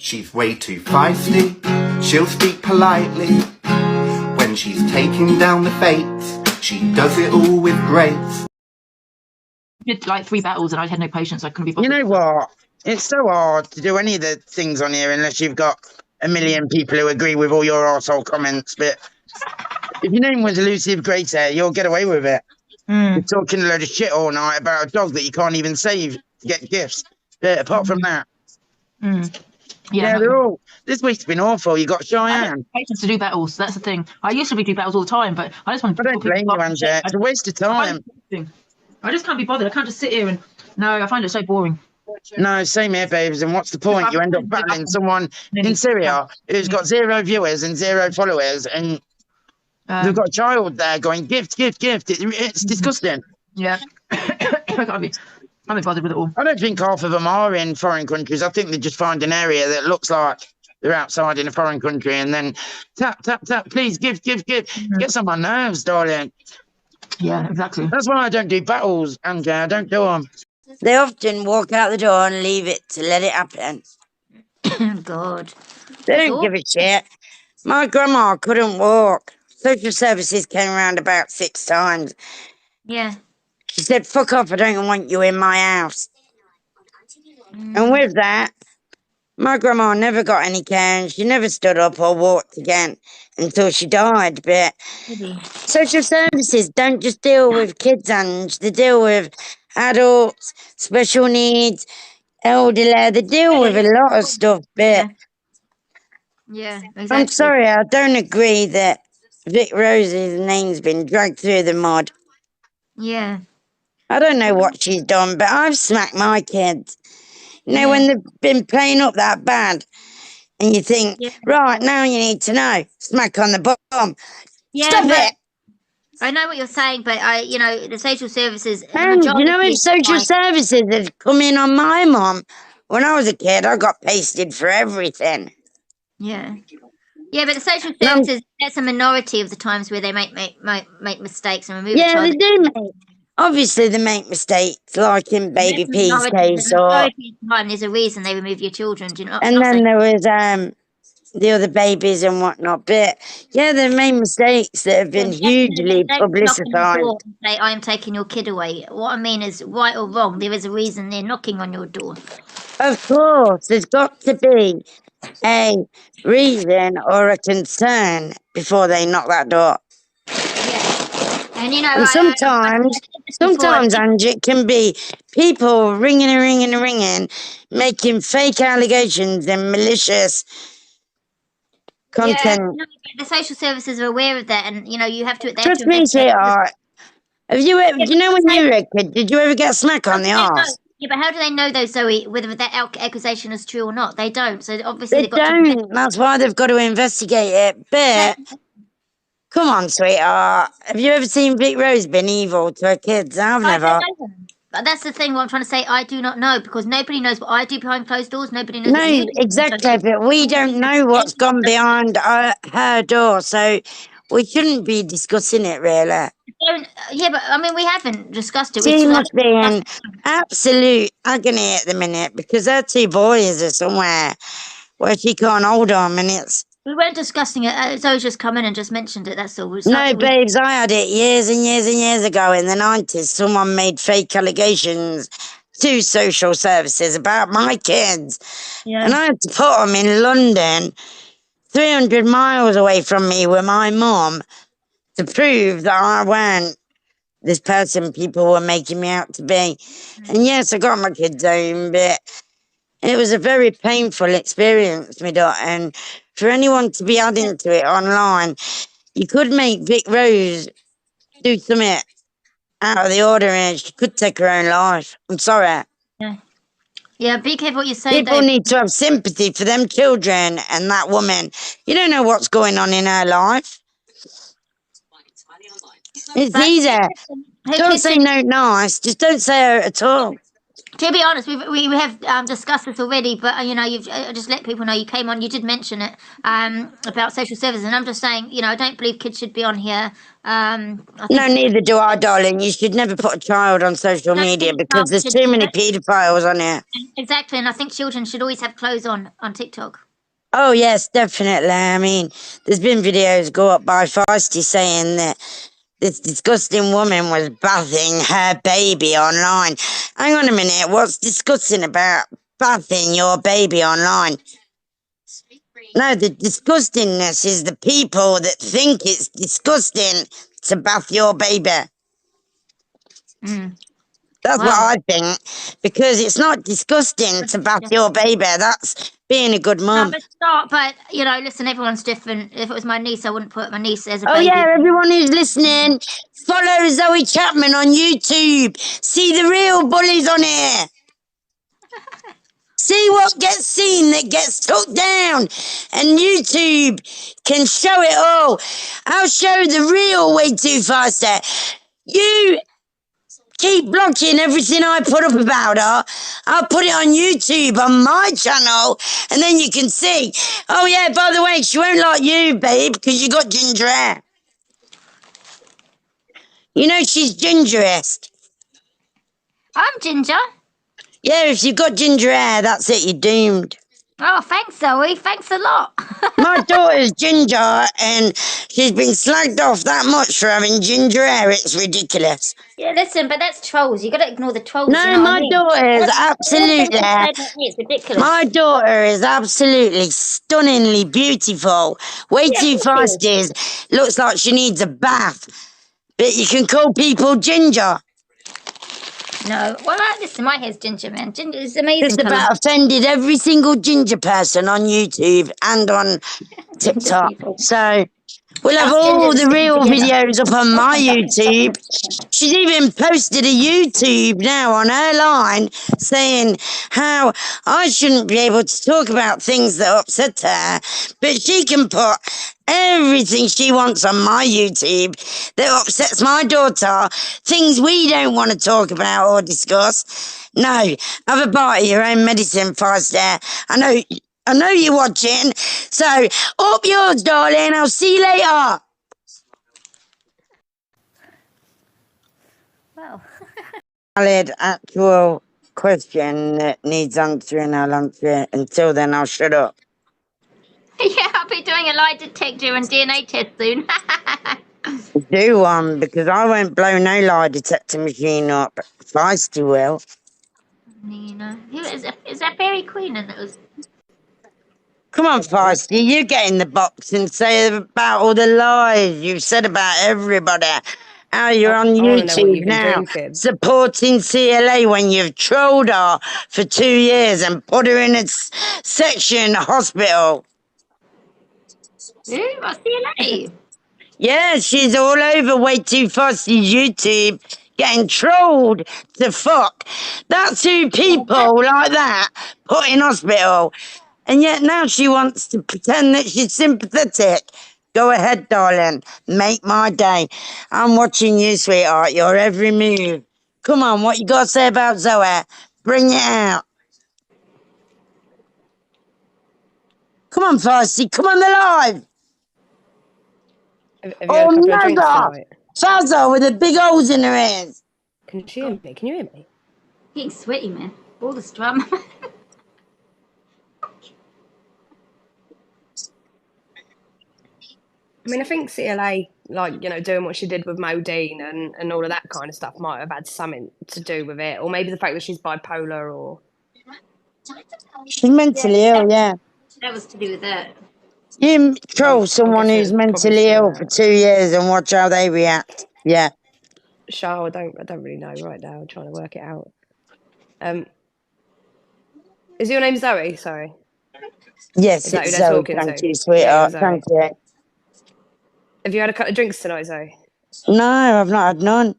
She's way too feisty, she'll speak politely. When she's taking down the fates, she does it all with grace. Did like 3 battles and I had no patience. I couldn't be bothered. You know what? It's so hard to do any of the things on here unless you've got a million people who agree with all your arsehole comments. But if your name was Elusive Great Hair, you'll get away with it. You're talking a load of shit all night about a dog that you can't even save to get gifts. But apart from that, yeah, they're all. This week's been awful. You got Cheyenne. I don't have patience to do battles. That's the thing. I used to do battles all the time, but I just want to. I don't blame you, Angela. It's a waste of time. I just can't be bothered. I can't just sit here and. No, I find it so boring. No, same here, babes. And what's the point? You end up battling someone in Syria who's got 0 viewers and 0 followers, and they've got a child there going, gift, gift, gift. It's disgusting. Yeah. I can't be bothered with it all. I don't think half of them are in foreign countries. I think they just find an area that looks like they're outside in a foreign country and then tap, tap, tap, please, give, give, give. Gets on my nerves, darling. Yeah, exactly. That's why I don't do battles, Angela. I don't do them. They often walk out the door and leave it to let it happen. God. They don't give a shit. My grandma couldn't walk. Social services came around about 6 times. Yeah. She said, fuck off, I don't want you in my house. And with that, my grandma never got any care and she never stood up or walked again until she died. But social services don't just deal with kids, and they deal with adults, special needs, elderly. They deal with a lot of stuff. But yeah, exactly. I'm sorry, I don't agree that Vic Rose's name's been dragged through the mud. Yeah. I don't know what she's done, but I've smacked my kids. You know, when they've been playing up that bad, and you think, right, now you need to know. Smack on the bum. Yeah, Stop it! I know what you're saying, but the social services... And you know, if social services had come in on my mum, when I was a kid, I got pasted for everything. Yeah. Yeah, but the social services, that's a minority of the times where they make mistakes and remove a child. They do make. Obviously, they make mistakes, like in Baby P's case. The majority of the time, there's a reason they remove your children. Do you know? And then there was the other babies and whatnot. But yeah, they've made mistakes that have been hugely publicised. Say, I am taking your kid away. What I mean is, right or wrong, there is a reason they're knocking on your door. Of course, there's got to be a reason or a concern before they knock that door. And you know, and sometimes, Angie, it can be people ringing and ringing and ringing, making fake allegations and malicious content. Yeah, the social services are aware of that, and you have to. Trust me, sweetheart. Have you ever? You know, when you were a kid, did you ever get a smack on the arse? Yeah, but how do they know though, Zoe, whether that accusation is true or not? They don't. So obviously they don't. That's why they've got to investigate it. But. Come on, sweetheart. Have you ever seen Vic Rose been evil to her kids? I've never. But that's the thing, what I'm trying to say, I do not know, because nobody knows what I do behind closed doors. Nobody knows. No, exactly, but we don't know what's gone behind her door, so we shouldn't be discussing it, really. Yeah, but, I mean, we haven't discussed it. She must be in absolute agony at the minute, because her 2 boys are somewhere where she can't hold them, and it's... We weren't discussing it. Zoe's just come in and just mentioned it, that's all. No, babes, I had it years and years and years ago in the 90s. Someone made fake allegations to social services about my kids. Yeah. And I had to put them in London, 300 miles away from me with my mum, to prove that I weren't this person people were making me out to be. And yes, I got my kids home, but it was a very painful experience, my daughter. And for anyone to be adding to it online, you could make Vic Rose do something out of the ordinary. She could take her own life. I'm sorry. Yeah, be careful what you say. People need to have sympathy for them children and that woman. You don't know what's going on in her life. It's easy. Don't say no nice. Just don't say her at all. To be honest, we have discussed this already, but you know, you've just let people know you came on. You did mention it about social services, and I'm just saying, you know, I don't believe kids should be on here. I No, think neither do I, darling. You should never put a child on social I don't media think because there's should too many paedophiles on here. exactly, and I think children should always have clothes on TikTok. Oh, yes, definitely. I mean, there's been videos go up by Feisty saying that this disgusting woman was bathing her baby online. Hang on a minute. What's disgusting about bathing your baby online? No, the disgustingness is the people that think it's disgusting to bath your baby. Mm. That's what Wow. I think, because it's not disgusting to bath your baby. That's being a good mum. It's not, but you know, listen, everyone's different. If it was my niece, I wouldn't put my niece as a Oh, baby. yeah, everyone who's listening, follow Zoe Chapman on YouTube. See the real bullies on here. See what gets seen that gets took down. And YouTube can show it all. I'll show the real way too fast there. You keep blocking everything I put up about her. I'll put it on YouTube on my channel, and then you can see. Oh, yeah, by the way, she won't like you, babe, because you got ginger hair. You know she's gingerest. I'm Ginger. Yeah, if you've got ginger hair, that's it, you're doomed. Oh, thanks, Zoe. Thanks a lot. My daughter's ginger, and she's been slagged off that much for having ginger hair. It's ridiculous. Yeah, listen, but that's trolls. You got to ignore the trolls. No, you know what I my mean? daughter is absolutely. It's ridiculous. My daughter is absolutely stunningly beautiful. Way too fast is. Looks like she needs a bath. But you can call people ginger. No, well, listen, my hair's ginger, man. Ginger is amazing. Just about offended every single ginger person on YouTube and on TikTok. So we'll have all the real videos up on my YouTube. She's even posted a YouTube now on her line saying how I shouldn't be able to talk about things that upset her, but she can put everything she wants on my YouTube that upsets my daughter, things we don't want to talk about or discuss. No, have a bite of your own medicine, Foster. I know you're watching, so up yours, darling. I'll see you later. Wow. Valid, actual question that needs answering, I'll answer it. Until then, I'll shut up. Yeah, I'll be doing a lie detector and DNA test soon. Do one, because I won't blow no lie detector machine up. Feisty will. Nina. Who is that? Is that Fairy Queen? And it was. Come on, Feisty, you get in the box and say about all the lies you've said about everybody. How you're on YouTube now supporting CLA when you've trolled her for 2 years and put her in a section hospital. Who? What's CLA? Yeah, she's all over Way Too Fusty's YouTube getting trolled to fuck. That's who people like that put in hospital. And yet now she wants to pretend that she's sympathetic. Go ahead, darling. Make my day. I'm watching you, sweetheart. Your every move. Come on, what you got to say about Zoe? Bring it out. Come on, Feisty. Come on the live. Have you had a couple of drinks tonight? Fazza with the big holes in her ears. Can you hear me? Can you hear me? Getting sweaty, man. All this drama. I mean, I think CLA, like, you know, doing what she did with Modine and all of that kind of stuff might have had something to do with it. Or maybe the fact that she's bipolar or... She's mentally ill, yeah. That was to do with that. You troll someone who's mentally ill for 2 years and watch how they react. Yeah. Sure, I don't really know right now. I'm trying to work it out. Is your name Zoe? Sorry. Yes, it's Zoe. Thank you, sweetheart. Thank you. Have you had a couple of drinks tonight, Zoe? No, I've not had none.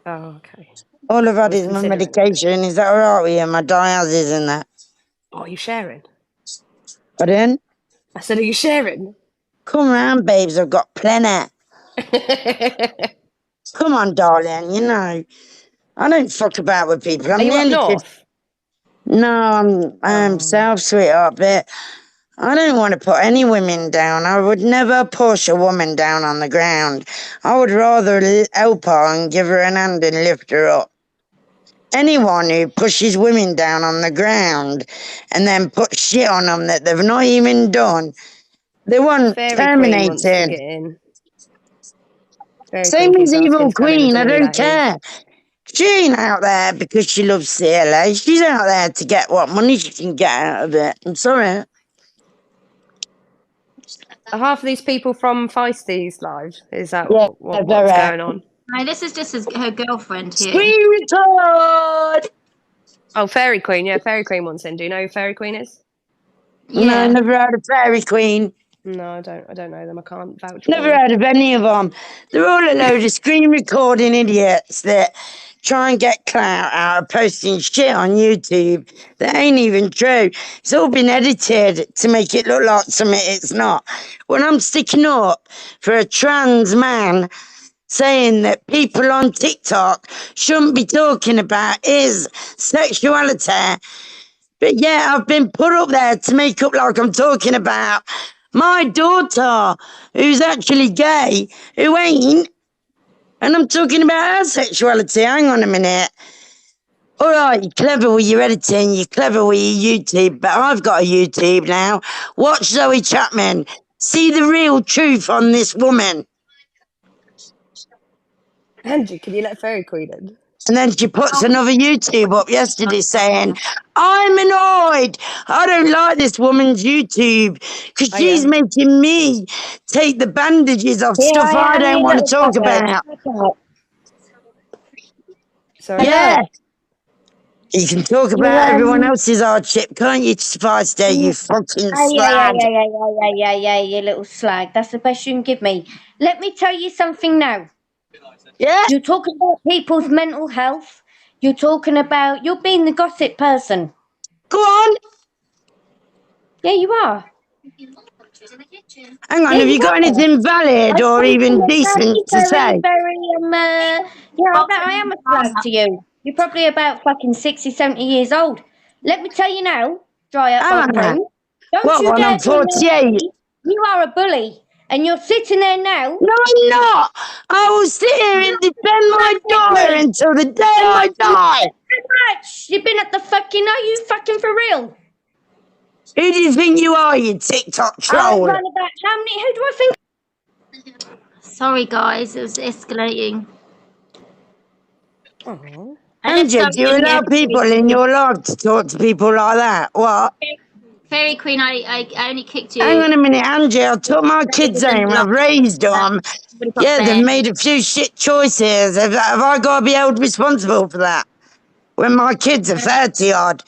Oh, okay. All I've had is my medication. Is that all right with you? My dialysis and that. Oh, are you sharing? Pardon? I said, are you sharing? Come round, babes. I've got plenty. Come on, darling. You know, I don't fuck about with people. I'm are you up north? No, I'm self, sweetheart, but I don't want to put any women down. I would never push a woman down on the ground. I would rather help her and give her an hand and lift her up. Anyone who pushes women down on the ground and then puts shit on them that they've not even done, they want Fairy Queen wants to terminated. get in. Fairy Same Queen as keeps asking Evil to come in and Queen, I do don't that is. care. She ain't out there because she loves CLA. She's out there to get what money she can get out of it. I'm sorry. Are half of these people from Feisty's live? Is that Yeah, what's very. going on? No, this is just her girlfriend here. Screen record! Oh, Fairy Queen. Yeah, Fairy Queen wants in. Do you know who Fairy Queen is? Yeah. No, never heard of Fairy Queen. No, I don't know them. I can't vouch for Never them. heard of any of them. They're all a load of screen recording idiots that try and get clout out of posting shit on YouTube that ain't even true. It's all been edited to make it look like something it's not. When I'm sticking up for a trans man saying that people on TikTok shouldn't be talking about his sexuality, but yeah, I've been put up there to make up like I'm talking about my daughter, who's actually gay, who ain't, and I'm talking about her sexuality. Hang on a minute. All right, you're clever with your editing, you're clever with your YouTube, but I've got a YouTube now. Watch Zoe Chapman. See the real truth on this woman. Angie, can you let Fairy Queen in? And then she puts another YouTube up yesterday saying, I'm annoyed. I don't like this woman's YouTube because she's making me take the bandages off stuff I don't want to talk about. Sorry. Yeah. You can talk about everyone else's hardship, can't you, Feisty, you fucking slag? Yeah, you little slag. That's the best you can give me. Let me tell you something now. Yeah. You're talking about people's mental health. You're being the gossip person. Go on. Yeah, you are. Hang on, Yeah, have you got are. anything valid or even decent to say? Yeah, I am a slag to you. You're probably about fucking 60, 70 years old. Let me tell you now, dry up Hang Bob on. Green. Don't What, you one, dare I'm tell me 48? you are a bully. And you're sitting there now. No, I'm not. I will sit here and defend my daughter until the day I die. You've been at the fucking, are you fucking for real? Who do you think you are, you TikTok troll? Who do I think? Sorry, guys, it was escalating. Oh. Andrew, do you allow people in your life to talk to people like that? What? Fairy Queen, I only kicked you. Hang on a minute, Angie. I took my kids home. I've raised them. Yeah, they've made a few shit choices. Have I got to be held responsible for that? When my kids are 30 odd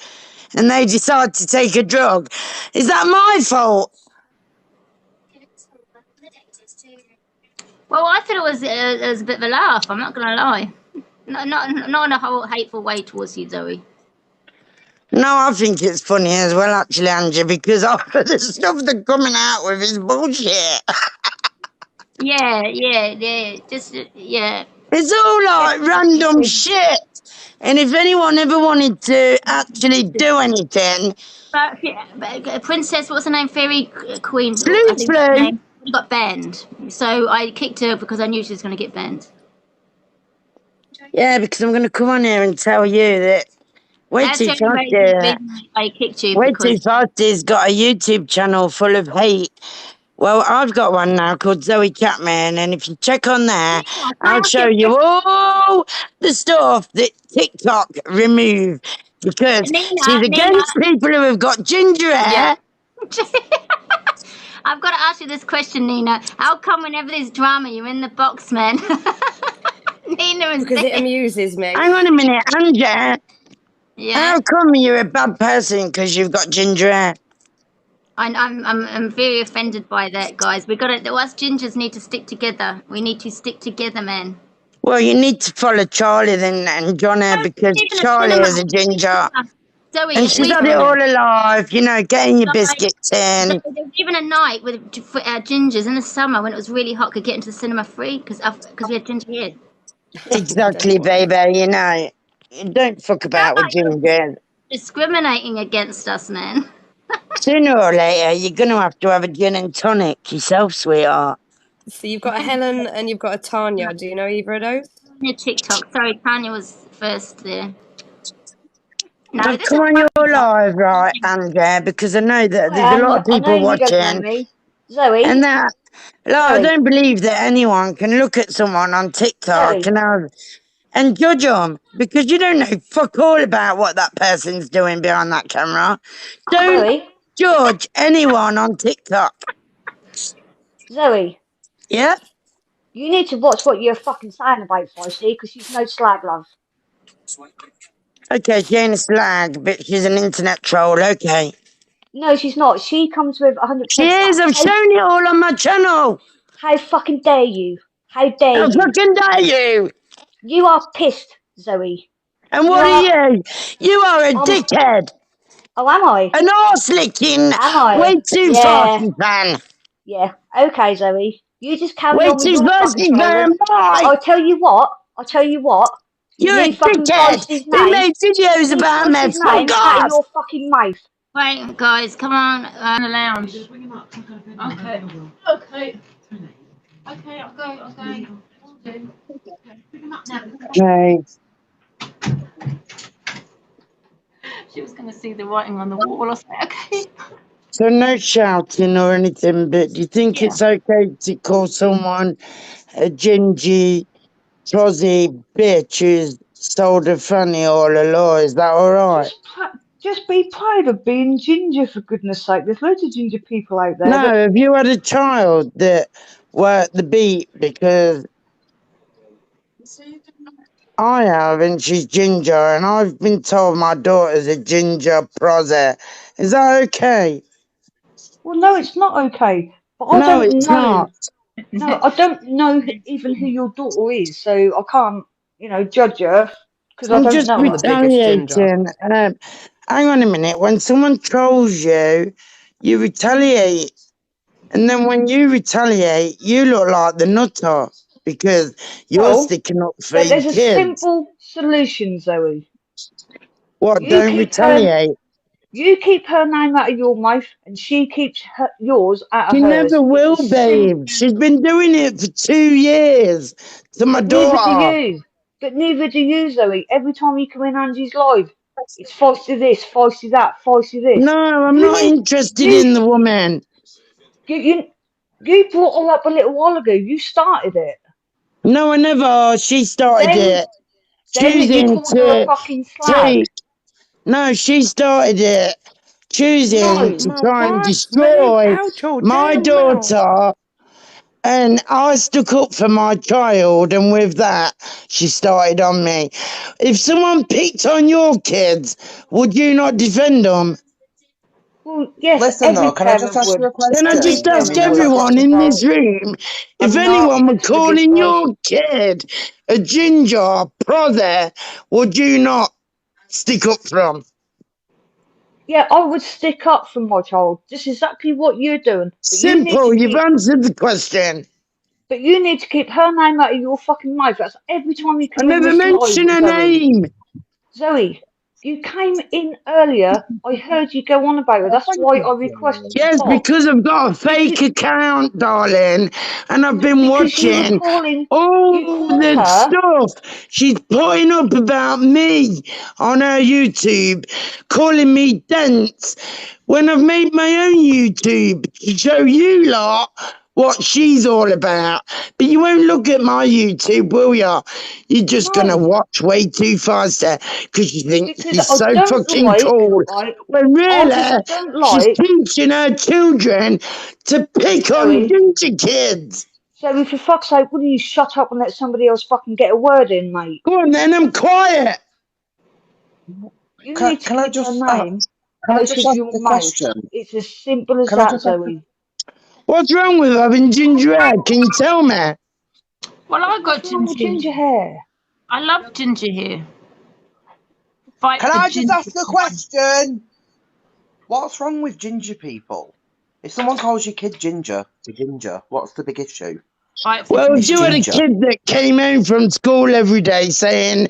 and they decide to take a drug, is that my fault? Well, I thought it was a bit of a laugh. I'm not going to lie. Not in a whole hateful way towards you, Zoe. No, I think it's funny as well, actually, Angie, because all the stuff they're coming out with is bullshit. Yeah. It's all like random shit. And if anyone ever wanted to actually do anything, but Princess, what's her name? Fairy Queen. Blue got banned. So I kicked her because I knew she was going to get banned. Yeah, because I'm going to come on here and tell you that I kicked you. Way Too Fasty's got a YouTube channel full of hate. Well, I've got one now called Zoe Chapman, and if you check on there, I'll show you all the stuff that TikTok remove because she's against people who have got ginger hair. Yeah. I've got to ask you this question, Nina. How come whenever there's drama, you're in the box, man? Nina is because it amuses me. Hang on a minute, Angie. Yeah. How come you're a bad person because you've got ginger hair? I'm very offended by that, guys. Us gingers need to stick together. We need to stick together, man. Well, you need to follow Charlie then and Johnny because Charlie is a ginger. Zoe, and she's had it all alive, you know, getting your biscuits in. There's even a night with gingers in the summer when it was really hot, could get into the cinema free because we had ginger hair. Exactly, baby, you know. You don't fuck about with ginger. discriminating against us, man. Sooner or later, you're going to have a gin and tonic yourself, sweetheart. So you've got a Helen and you've got a Tanya. Do you know either of those? Your TikTok. Sorry, Tanya was first there. No, So this come is on your live, right, Andrea, because I know that there's a lot of I know people you don't know watching. me. Zoe. And that, like, I Zoe. don't believe that anyone can look at someone on TikTok Zoe. and judge them because you don't know fuck all about what that person's doing behind that camera. Don't Zoe. judge anyone on TikTok. Zoe. Yeah? You need to watch what you're fucking saying about Feisty, because she's no slag, love. Okay, she ain't a slag, but she's an internet troll, okay. No, she's not. She comes with 100% She is, facts. I've shown it all on my channel. How fucking dare you? How dare How you? fucking dare you? You are pissed, Zoe. And what are you? You are a dickhead. Oh, am I? An arse-licking, Am I? way too Yeah. farty fan. Yeah. Okay, Zoe. You just carry Way on with too your farty fucking fan, trolling. But bye. I'll tell you what. You You're a leave fucking dickhead Feisty's who name. made videos about me. Feisty's Fuck name out of off. your fucking mouth. Wait, guys, come on, in the lounge. Okay. Okay. Okay, I'll go. Okay. She was going to see the writing on the wall. I was like, okay. So no shouting or anything, but do you think it's okay to call someone a gingy, trozzy bitch who's sold a fanny all a lie? Is that alright? Just be proud of being ginger, for goodness sake. There's loads of ginger people out there. No, have you had a child that worked the beat? Because I have, and she's ginger, and I've been told my daughter's a ginger prozzer. Is that okay? Well, no, it's not okay. But I No, don't it's know. not. No, I don't know even who your daughter is, so I can't, judge her because I I'm don't just know her. retaliating. Hang on a minute. When someone trolls you, you retaliate. And then when you retaliate, you look like the nutter because you're sticking up for But your there's a kids. simple solution, Zoe. What, don't retaliate? You keep her name out of your mouth, and she keeps yours out of She hers. never will, babe. She's been doing it for 2 years to my daughter. But neither do you, Zoe. Every time you come in Angie's live, it's feisty this, feisty that, feisty this. No, I'm not interested in the woman. You brought her up a little while ago. You started it. No, I never. She started it. Then you called her a fucking slag. No, she started it. Choosing to try and destroy my daughter. And I stuck up for my child, and with that, she started on me. If someone picked on your kids, would you not defend them? Well, yes, Listen, though, can I just ask you a question? Can I just ask everyone in this room, if anyone were calling your kid a ginger brother, would you not stick up for them? Yeah, I would stick up for my child. This is exactly what you're doing. Simple, you've answered the question. But you need to keep her name out of your fucking mouth. That's every time you come in. I never mention her name. Zoe, you came in earlier. I heard you go on about her. That's why I requested. Yes, because I've got a fake account, darling, and I've been watching all the stuff she's putting up about me on her YouTube, calling me dense, when I've made my own YouTube to show you lot what she's all about. But you won't look at my YouTube, will ya? You're just gonna watch way too fast there because you think she's so fucking cool. When really, she's teaching her children to pick on ginger kids. So for fuck's sake, will you shut up and let somebody else fucking get a word in, mate? Go on then, I'm quiet. You need to keep her name out of your mouth. It's as simple as that, Zoe. What's wrong with having ginger hair? Can you tell me? Well, I got ginger hair. I love ginger hair. Can I just ask a question? What's wrong with ginger people? If someone calls your kid ginger, what's the big issue? Well, Miss if you had a Ginger. kid that came home from school every day saying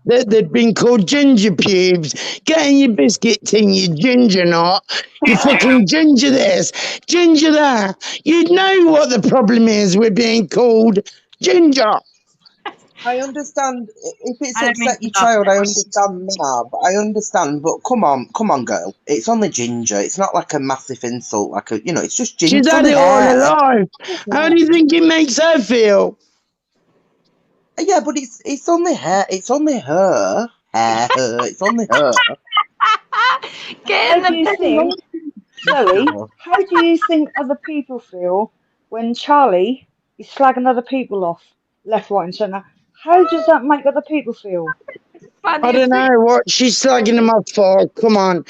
that they'd been called ginger pubes, getting your biscuit tin, you ginger not, you fucking ginger this, ginger that, you'd know what the problem is with being called ginger. I understand if it's I don't mean upset your to laugh. child. I understand that, but I understand. But come on, girl. It's only ginger. It's not like a massive insult. Like it's just ginger. She's It's had only it all her hair. life. How do you think it makes her feel? Yeah, but it's only hair. It's only her. Hair. It's only her. Get How in do the you bed. think, Zoe? How do you think other people feel when Charlie is slagging other people off left, right, and centre? How does that make other people feel? I don't know what she's slagging them off for. Come on.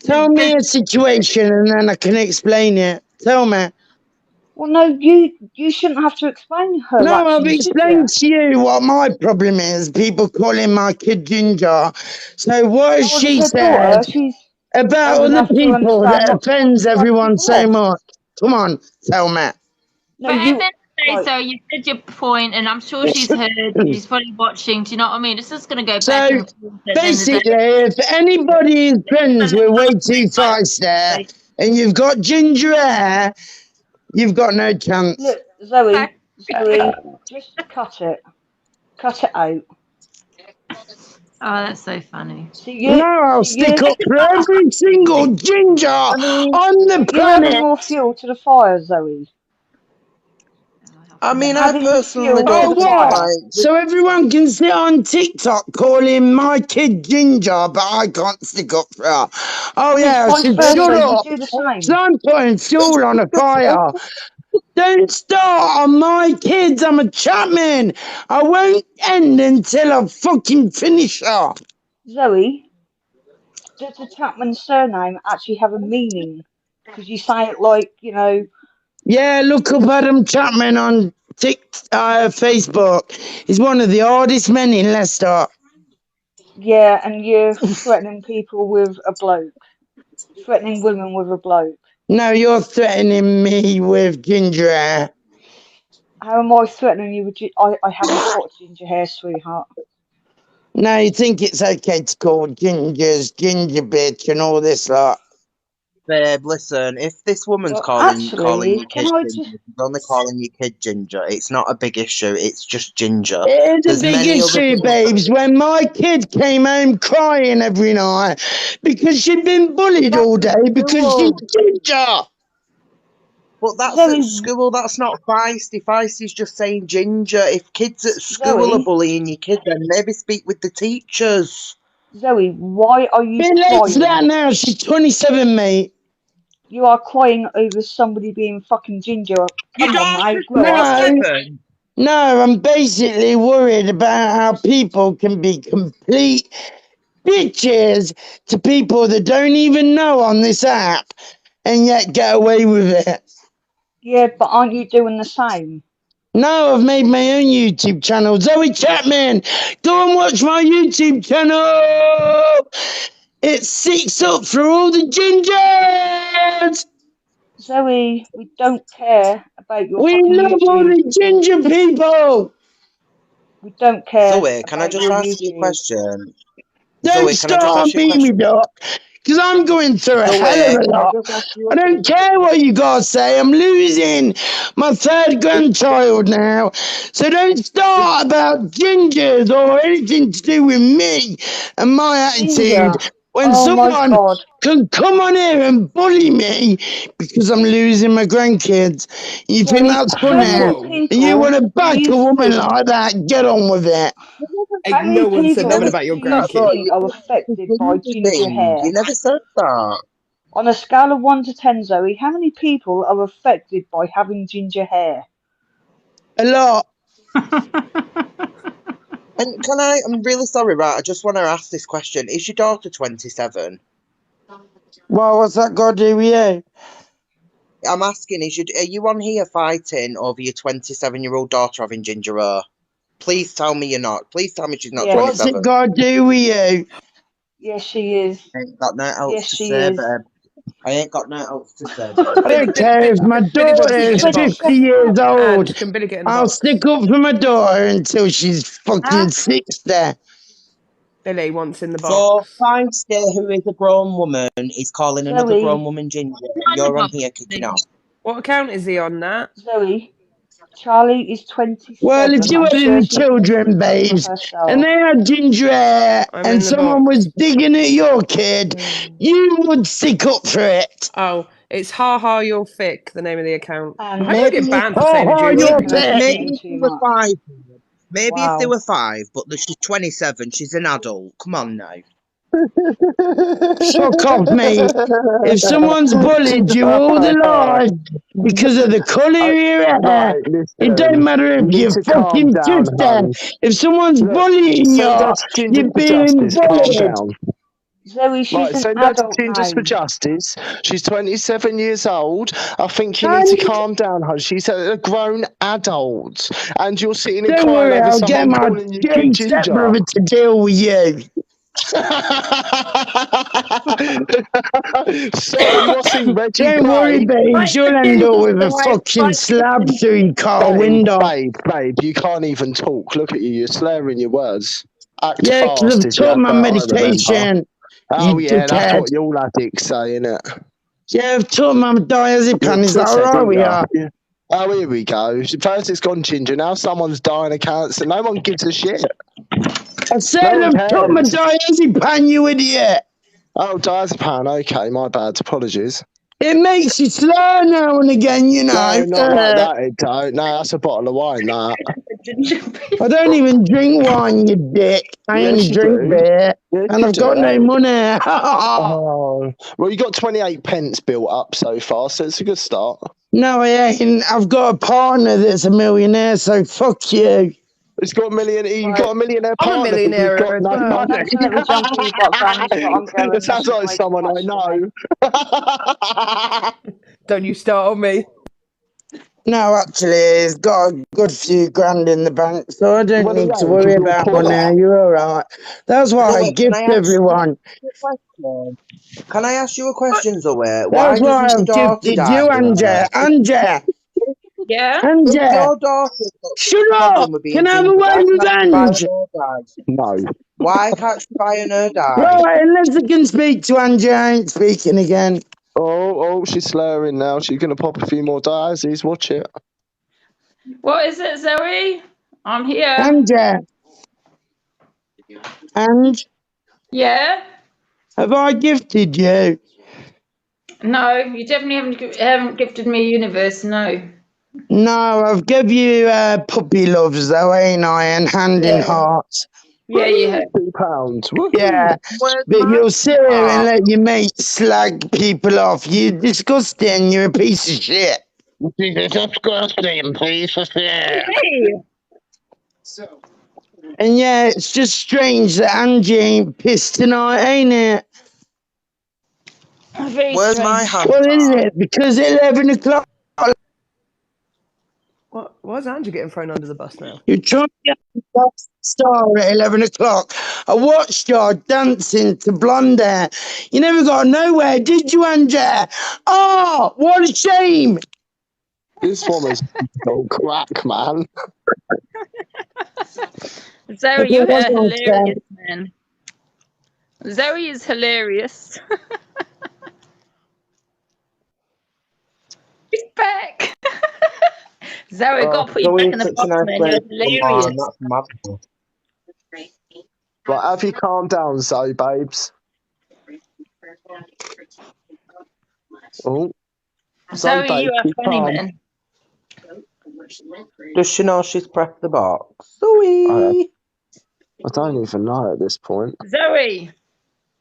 Tell me a situation and then I can explain it. Tell me. Well, no, you shouldn't have to explain her No, I've actions, should you? explained to you what my problem is. People calling my kid Ginger. So what has Well, as she her said daughter, she's about old other enough to people understand that not to offends slag everyone people so off. much? Come on, tell me. No, But at you the end of the day, like. so you said your point, and I'm sure she's heard. She's probably watching. Do you know what I mean? It's just going to go back So and forth at the end of the basically, day. if anybody is friends with way too fast there and you've got ginger hair, you've got no chance. Look, Zoe, just cut it. Cut it out. Oh, that's so funny. No, I'll stick up for every single ginger on the you're adding planet. more fuel to the fire, Zoe. I mean, You're I adding personally fuel to Oh, don't the think what? fire. like. So everyone can sit on TikTok calling my kid Ginger, but I can't stick up for her. Oh, And it's yeah, I vice should shut versa. You up. do the Because same. I'm putting fuel on a fire. Don't start on my kids. I'm a Chapman. I won't end until I fucking finish her. Zoe, does the Chapman surname actually have a meaning? Because you say it like, Yeah, look up Adam Chapman on Facebook. He's one of the hardest men in Leicester. yeah, and you're threatening people with a bloke. Threatening women with a bloke. No, you're threatening me with ginger hair. How am I threatening you with I haven't got ginger hair, sweetheart. No, you think it's okay to call gingers ginger bitch and all this lot. Babe, listen, if this woman's Well, calling actually, your can kid I ginger, just... she's only calling your kid ginger. It's not a big issue. It's just ginger. It is There's a big many other issue, people. babes, when my kid came home crying every night because she'd been bullied all day because she's ginger. But that's Zoe, at school. That's not feisty. Feisty's just saying ginger. If kids at school are Zoe, bullying your kid, then maybe speak with the teachers. Zoe, why are you Bit late for that crying? now. She's 27, mate. You are crying over somebody being fucking ginger. Come on, mate, grow up. No, I'm basically worried about how people can be complete bitches to people that don't even know on this app and yet get away with it. Yeah, but aren't you doing the same? No, I've made my own YouTube channel. Zoe Chapman, go and watch my YouTube channel. It seeks up for all the gingers. Zoe, we don't care about your We fucking love all YouTube. the ginger people. We don't care Zoe, can I about just your ask you a YouTube. question? Don't Zoe, can I just start ask you a beating me question? up, because I'm going through a Zoe, hell of a can I lot. just ask you I a don't care what you guys say. I'm losing my third grandchild now. So don't start about gingers or anything to do with me and my attitude Ginger. when Oh my someone God. can come on here and bully me because I'm losing my grandkids. You think Zoe, that's how funny? many And you people want to do back you a woman think... like that? Get on with it. How many No one said nothing people about your do you grandkids. think are affected by ginger thing. hair? You never said that. On a scale of 1 to 10, Zoe, how many people are affected by having ginger hair? A lot. And I'm really sorry, right? I just want to ask this question. Is your daughter 27? Well, what's that got to do with you? I'm asking, are you on here fighting over your 27-year-old daughter having ginger hair? Please tell me you're not. Please tell me she's not Yes. What's it 27. got to do with you? Yes, she is. Ain't got no else Yes, to she say, is. babe. I ain't got nothing else to say. I don't care if my daughter is 50 years old. Can Billy get in the I'll box? stick up for my daughter until she's fucking 60. Billy wants in the So, box. Feisty, who is a grown woman, is calling another Zoe. grown woman ginger. You're on here kicking off. What account is he on, Nat? Zoe, Charlie is 27. Well, if you I'm had sure any she thinks children, she's got babes, herself. and they had ginger hair, I'm in and the someone box. was digging at your kid, you would stick up for it. Oh, it's Ha Ha You're Thick, the name of the account. I And hope I get banned for Ha saying a ha, Jewish you're name. thick. Maybe if they were five. Maybe if they wow. were five, but she's 27, she's an adult. Come on now. Fuck off, mate. If someone's bullied you all their life because of the colour of your hair, Right, it don't listen. matter You if need you're to calm fucking down, 50. honey. If someone's Look, bullying you, send us Ginger you're for being Justice. Calm bullied. down. Zoe, she's Right, an send us adult Gingers for now. Justice. She's 27 years old. I think you need And to calm down, honey. She's a grown adult. And you're sitting and don't crying worry, over I'll get someone my calling you gay Ginger. stepbrother to deal with you. Sorry, what's he, Reggie Don't worry, Play? babes, you'll end up with a fucking slab through your car window. Babe, you can't even talk. Look at you, you're slurring your words. Act Yeah, because fast I've is the took my advert, I remember. medication. Oh, You yeah, that's dickhead. what all addicts say, innit? Yeah, I've took my diazepam. Is that Said, alright with didn't you? ya? Oh, here we go. First it's gone ginger, now someone's dying of cancer. No one gives a shit. I said No one I've took my cares. diazepam, you idiot. Oh, diazepam, okay, my bad, apologies. It makes you slur now and again, you know. No, not like that, it don't. No, that's a bottle of wine, that. I don't even drink wine, you dick. I Yes, only you drink do. beer. Yes, And you I've got do. no money. Oh, well, you got 28 pence built up so far, so it's a good start. No, I ain't. I've got a partner that's a millionaire, so fuck you. It's got a million. You Right. got a millionaire I'm a partner, but millionaire you've got as no well. I'd money. accidentally jump in your box, Ange, but I'm going. It sounds This is like way someone too I much for me. know. Don't you start on me. No, actually, he's got a good few grand in the bank, so I don't Well, he need to ain't, worry 'cause you're about poor. money. You're all right. That's why I Zoe, can gift I ask everyone. you a question? Can I ask you a question, Zoe? Why That's doesn't why your I've daughter gifted die? you, Anja. Anja. Yeah. If Anja. your daughter's got Shut a problem up. with being Can I have a ginger, why word with can't she buy Ange? an or die? No. Why can't she buy an or die? Right, unless I can speak to Anja, I ain't speaking again. Oh, she's slurring now. She's going to pop a few more diazes. Watch it. What is it, Zoe? I'm here. Anja. Ange, Yeah. have I gifted you? No, you definitely haven't gifted me a universe. No. No, I've give you puppy loves though, ain't I? And hand in hearts. Yeah, you have. £2. Woohoo. Yeah, Where's but my you'll sit here and heart? let your mate slag people off. You're disgusting. You're a piece of shit. You're a disgusting piece of shit. Hey. And yeah, it's just strange that Angie ain't pissed tonight, ain't it? Very Where's strange. my hand? What is it? Because 11 o'clock, What? Why's Andrew getting thrown under the bus now? you're trying to get the star at 11 o'clock. I watched you dancing to Blonde Hair. You never got nowhere, did you, Angie? Oh, what a shame. This woman's so crack, man. Zoe, you're hilarious, man. Zoe is hilarious. She's back. Zoe, got to put you back in the box, man. You're hilarious. That's mad. Right, have you calmed down, Zoe, babes? Oh. Zoe, you are funny, calm. man. Does she know she's pressed the box? Zoe! I don't even know at this point. Zoe!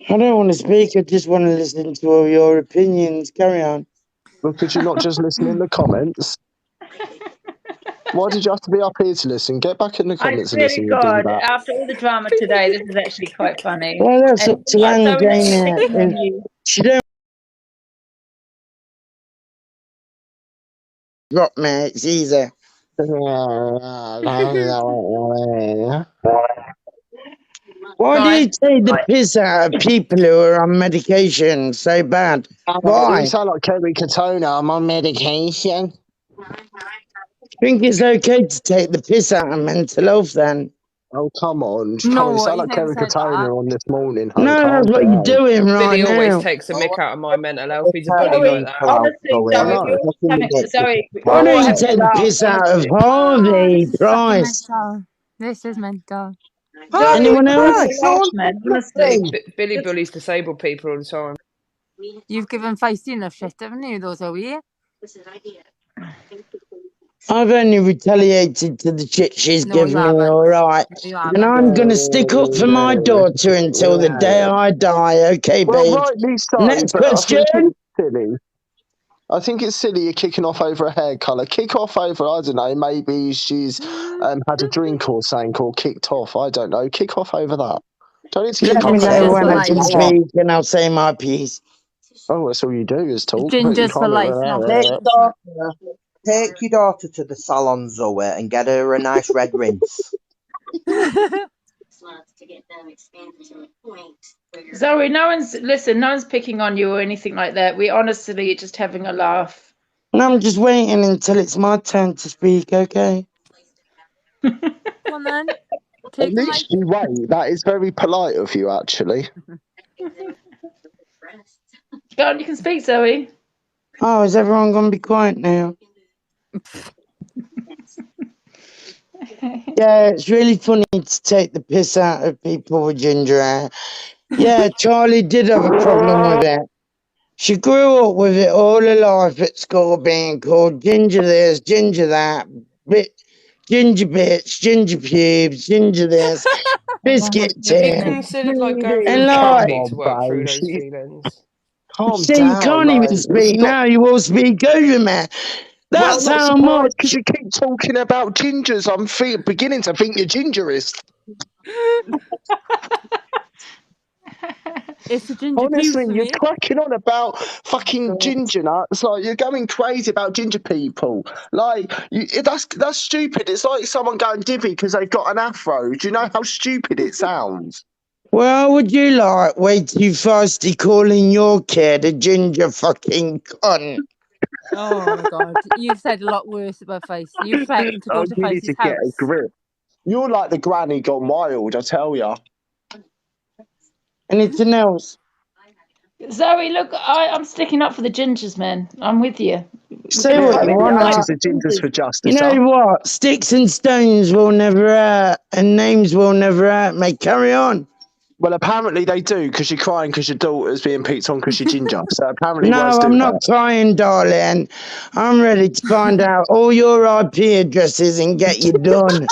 I don't want to speak. I just want to listen to all your opinions. Carry on. Well, could you not just listen in the comments? Why did you have to be up here to listen? Get back in the I comments and swear listen, to you God, dingbat. after all the drama today, this is actually quite funny. Well, that's And, up to Zoe, Angie, not ain't picking on it? you. She don't rock, mate. It's easy. Why do you Right. take the piss out of people who are on medication so bad? Why? You sound like Kerry Katona. I'm on medication. Think it's okay to take the piss out of mental health then? Oh, come on. No, You sound he's like never Kerry said Katona that. on this morning. No, Calm that's what you're down. doing right Billy always now. takes a mick out of my mental health. He's a Take bully the like that. mental out, Honestly, Zoe. I Zoe, know. Zoe, we Why all don't you have take the laugh, piss out of honestly. Harvey? This is fucking Christ. mental. This is mental. Zoe, Anyone we all have else? a laugh, man. Honestly. Billy bullies disabled people all the time. You've given feisty enough shit, haven't you, though, Zoe? I've only retaliated to the shit she's No, you given me, haven't. alright? You And haven't. I'm gonna stick up for my daughter until the day I die, okay, Well, babe? rightly so, Next but I think question? it's silly. I think it's silly you're kicking off over a hair colour. Kick off over, I don't know, maybe she's had a drink or something or kicked off. I don't know. Kick off over that. Don't need to kick Let me off know over when I mental can health. speak and I'll say my piece. Oh, that's all you do is talk. But you Gingers for can't do life, that. not Take your daughter to the salon, Zoe, and get her a nice red rinse. Zoe, no one's picking on you or anything like that. We honestly just having a laugh. And I'm just waiting until it's my turn to speak, okay? Come on then. At Take the mic. least you wait. That is very polite of you, actually. Go on, you can speak, Zoe. Oh, is everyone gonna be quiet now? Yeah, it's really funny to take the piss out of people with ginger hair. Yeah, Charlie did have a problem with it. She grew up with it all her life at school, being called ginger this, ginger that, ginger bits, ginger pubes, ginger this, biscuit Have you tin. considered like going through And like, therapy to work through those feelings? Calm see, you down. can't even speak now, you all speak over me. That's well, I'm not how surprised much. because you keep talking about gingers. I'm beginning to think you're gingerist. It's the ginger Honestly, pubes for you're me. cracking on about fucking ginger nuts. Like you're going crazy about ginger people. Like that's stupid. It's like someone going divvy because they've got an afro. Do you know how stupid it sounds? Well, would you like way too feisty calling your kid a ginger fucking cunt? Oh my god, you've said a lot worse about Feisty. You threatened to go to You need to Feisty's get a house. grip. You're like the granny gone wild, I tell ya. Anything else? Zoe, look, I'm sticking up for the gingers, man. I'm with you. Say what you want. Gingers for justice. You know what? Sticks and stones will never hurt, and names will never hurt, mate. Carry on. Well, apparently they do, because you're crying because your daughter's being picked on because you're ginger. So apparently No, words do I'm not hurt. crying, darling. I'm ready to find out all your IP addresses and get you done.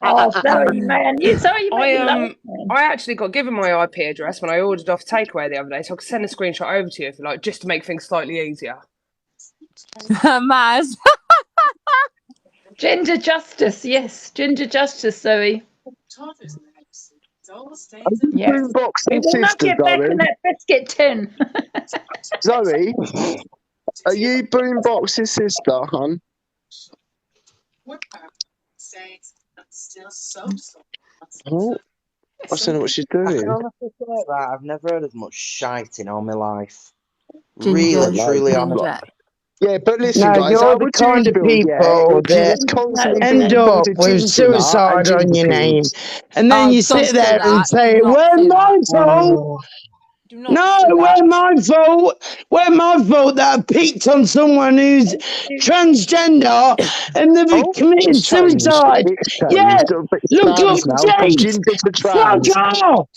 Oh, sorry, man. Sorry, you made me laugh. I actually got given my IP address when I ordered off takeaway the other day, so I could send a screenshot over to you if you like, just to make things slightly easier. Maz. Ginger justice, yes, ginger justice, Zoe. Yes. We will not get back in that biscuit tin. Zoe, are you Boombox's sister, hon? Oh, I don't know what she's I can doing. honestly say that I've never heard as much shite in all my life. Ginger, really, truly honest. Yeah, but listen, No, guys, you're how the would you kind of feel, people if you was that constantly end being called up a with ginger nut and suicide on ginger your name, pigs? and then Oh, you don't sit say there and that. say, Do not "We're say my that. fault." Do not No, say we're that. my fault. We're my fault that I picked on someone who's transgender and they've committed It's changed. suicide. It's changed. Yeah, It's look up trans now, from Jake. ginger to Fuck trans. off.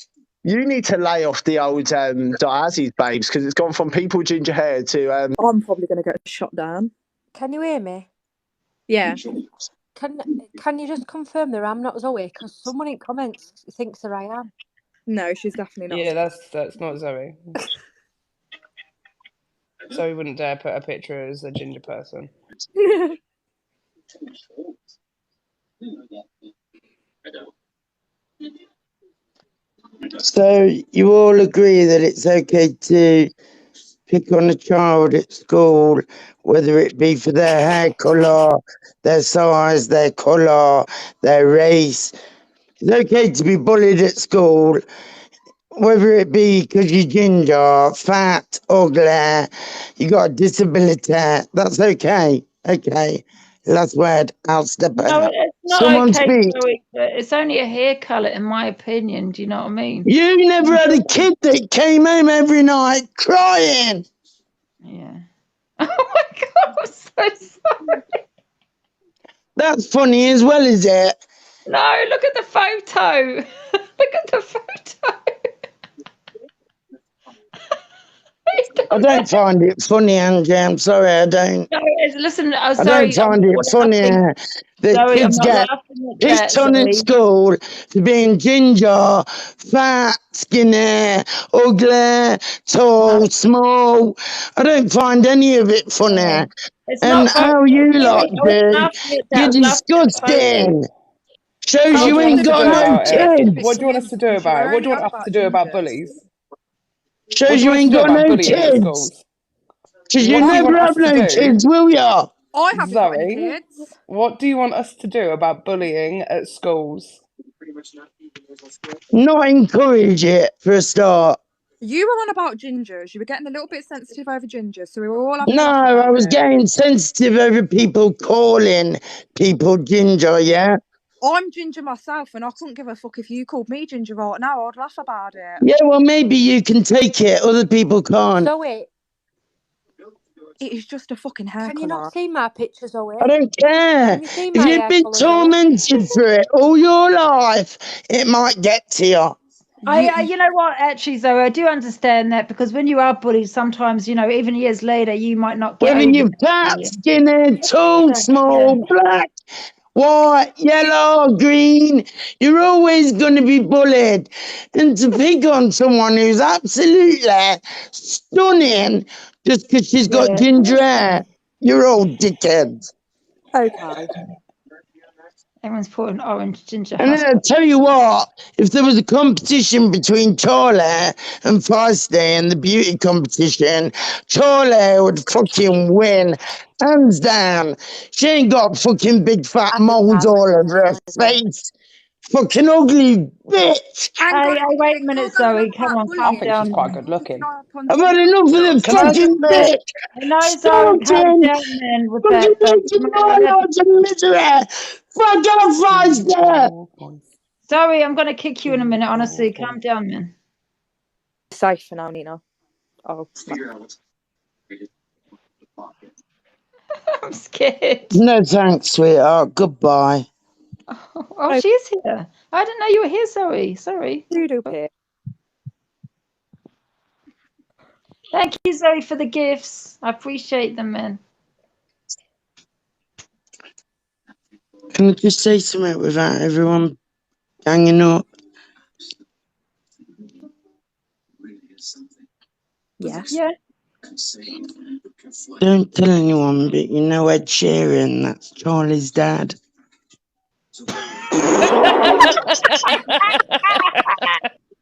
You need to lay off the old Diazzy's babes, because it's gone from people ginger hair to I'm probably going to get shot down. Can you hear me? Yeah. Can you just confirm that I'm not Zoe? Because someone in comments thinks that I am. No, she's definitely not. Yeah, that's not Zoe. Zoe wouldn't dare put a picture as a ginger person. So you all agree that it's okay to pick on a child at school, whether it be for their hair colour, their size, their colour, their race. It's okay to be bullied at school, whether it be because you're ginger, fat, ugly, you got a disability. That's okay. Okay. Last word, I'll step No, out. it's not Someone okay, speak. Zoe, but it's only a hair colour, in my opinion. Do you know what I mean? You never had a kid that came home every night crying. Yeah. Oh my God, I'm so sorry. That's funny as well, is it? No, look at the photo. Look at the photo. I don't find it funny, Angie. I'm sorry, I don't. No, listen, I'm I sorry. don't find it funny that Zoe, I'm kids not get laughing at picked that, on at Zoe. school for being ginger, fat, skinny, ugly, tall, small. I don't find any of it funny. It's And not how you lot Zoe, I wasn't do, laughing at that. you're I was laughing at the photo. disgusting. Shows What you do you want ain't us to got do no about it? kids. What do you want us to do about it? What do you want us to do about bullies? What do Shows you you want us to ain't do got about no bullying at kids. schools? Because you What do you never want have us to no do? kids, will ya? I haven't got any Zoe, kids. what do you want us to do about bullying at schools? Not encourage it for a start. You were on about gingers. You were getting a little bit sensitive over gingers, so we were all having a No, laugh I about was it. getting sensitive over people calling people ginger, yeah? I'm ginger myself, and I couldn't give a fuck if you called me ginger right now. I'd laugh about it. Yeah, well, maybe you can take it. Other people can't. Zoe, It is just a fucking hair can you colour. not see my picture, Zoe? I don't care. Can you see If my you've hair been colour, Zoe? tormented for it all your life, it might get to you. You know what, actually, Zoe, I do understand that, because when you are bullied, sometimes, you know, even years later, you might not get Whether over you're fat, skinny, tall, small, black, white, yellow, green, you're always going to be bullied. And to pick on someone who's absolutely stunning just because she's got ginger hair, you're all dickheads. Okay. Everyone's putting orange ginger And then I tell you what, if there was a competition between Charlie and Feisty in the beauty competition, Charlie would fucking win, hands down. She ain't got fucking big fat moles all over her face. Fucking ugly bitch. Hey, wait a minute, Zoe. Come on, I calm think she's down. quite good looking. I've had enough of the Can I just fucking bitch. No, Zoe, calm Stalking. down, man, with Fucking that. Zoe. making my life a misery. Fuck off, Feisty. Zoe, I'm going to kick you in a minute, honestly. Calm down, man. Safe for now, Nina. Oh, I'm scared. No thanks, sweetheart. Goodbye. Oh, she is here. I didn't know you were here, Zoe. Sorry. Thank you, Zoe, for the gifts. I appreciate them, man. Can I just say something without everyone ganging up? Yes. Yeah. Don't tell anyone, but you know Ed Sheeran, that's Charlie's dad.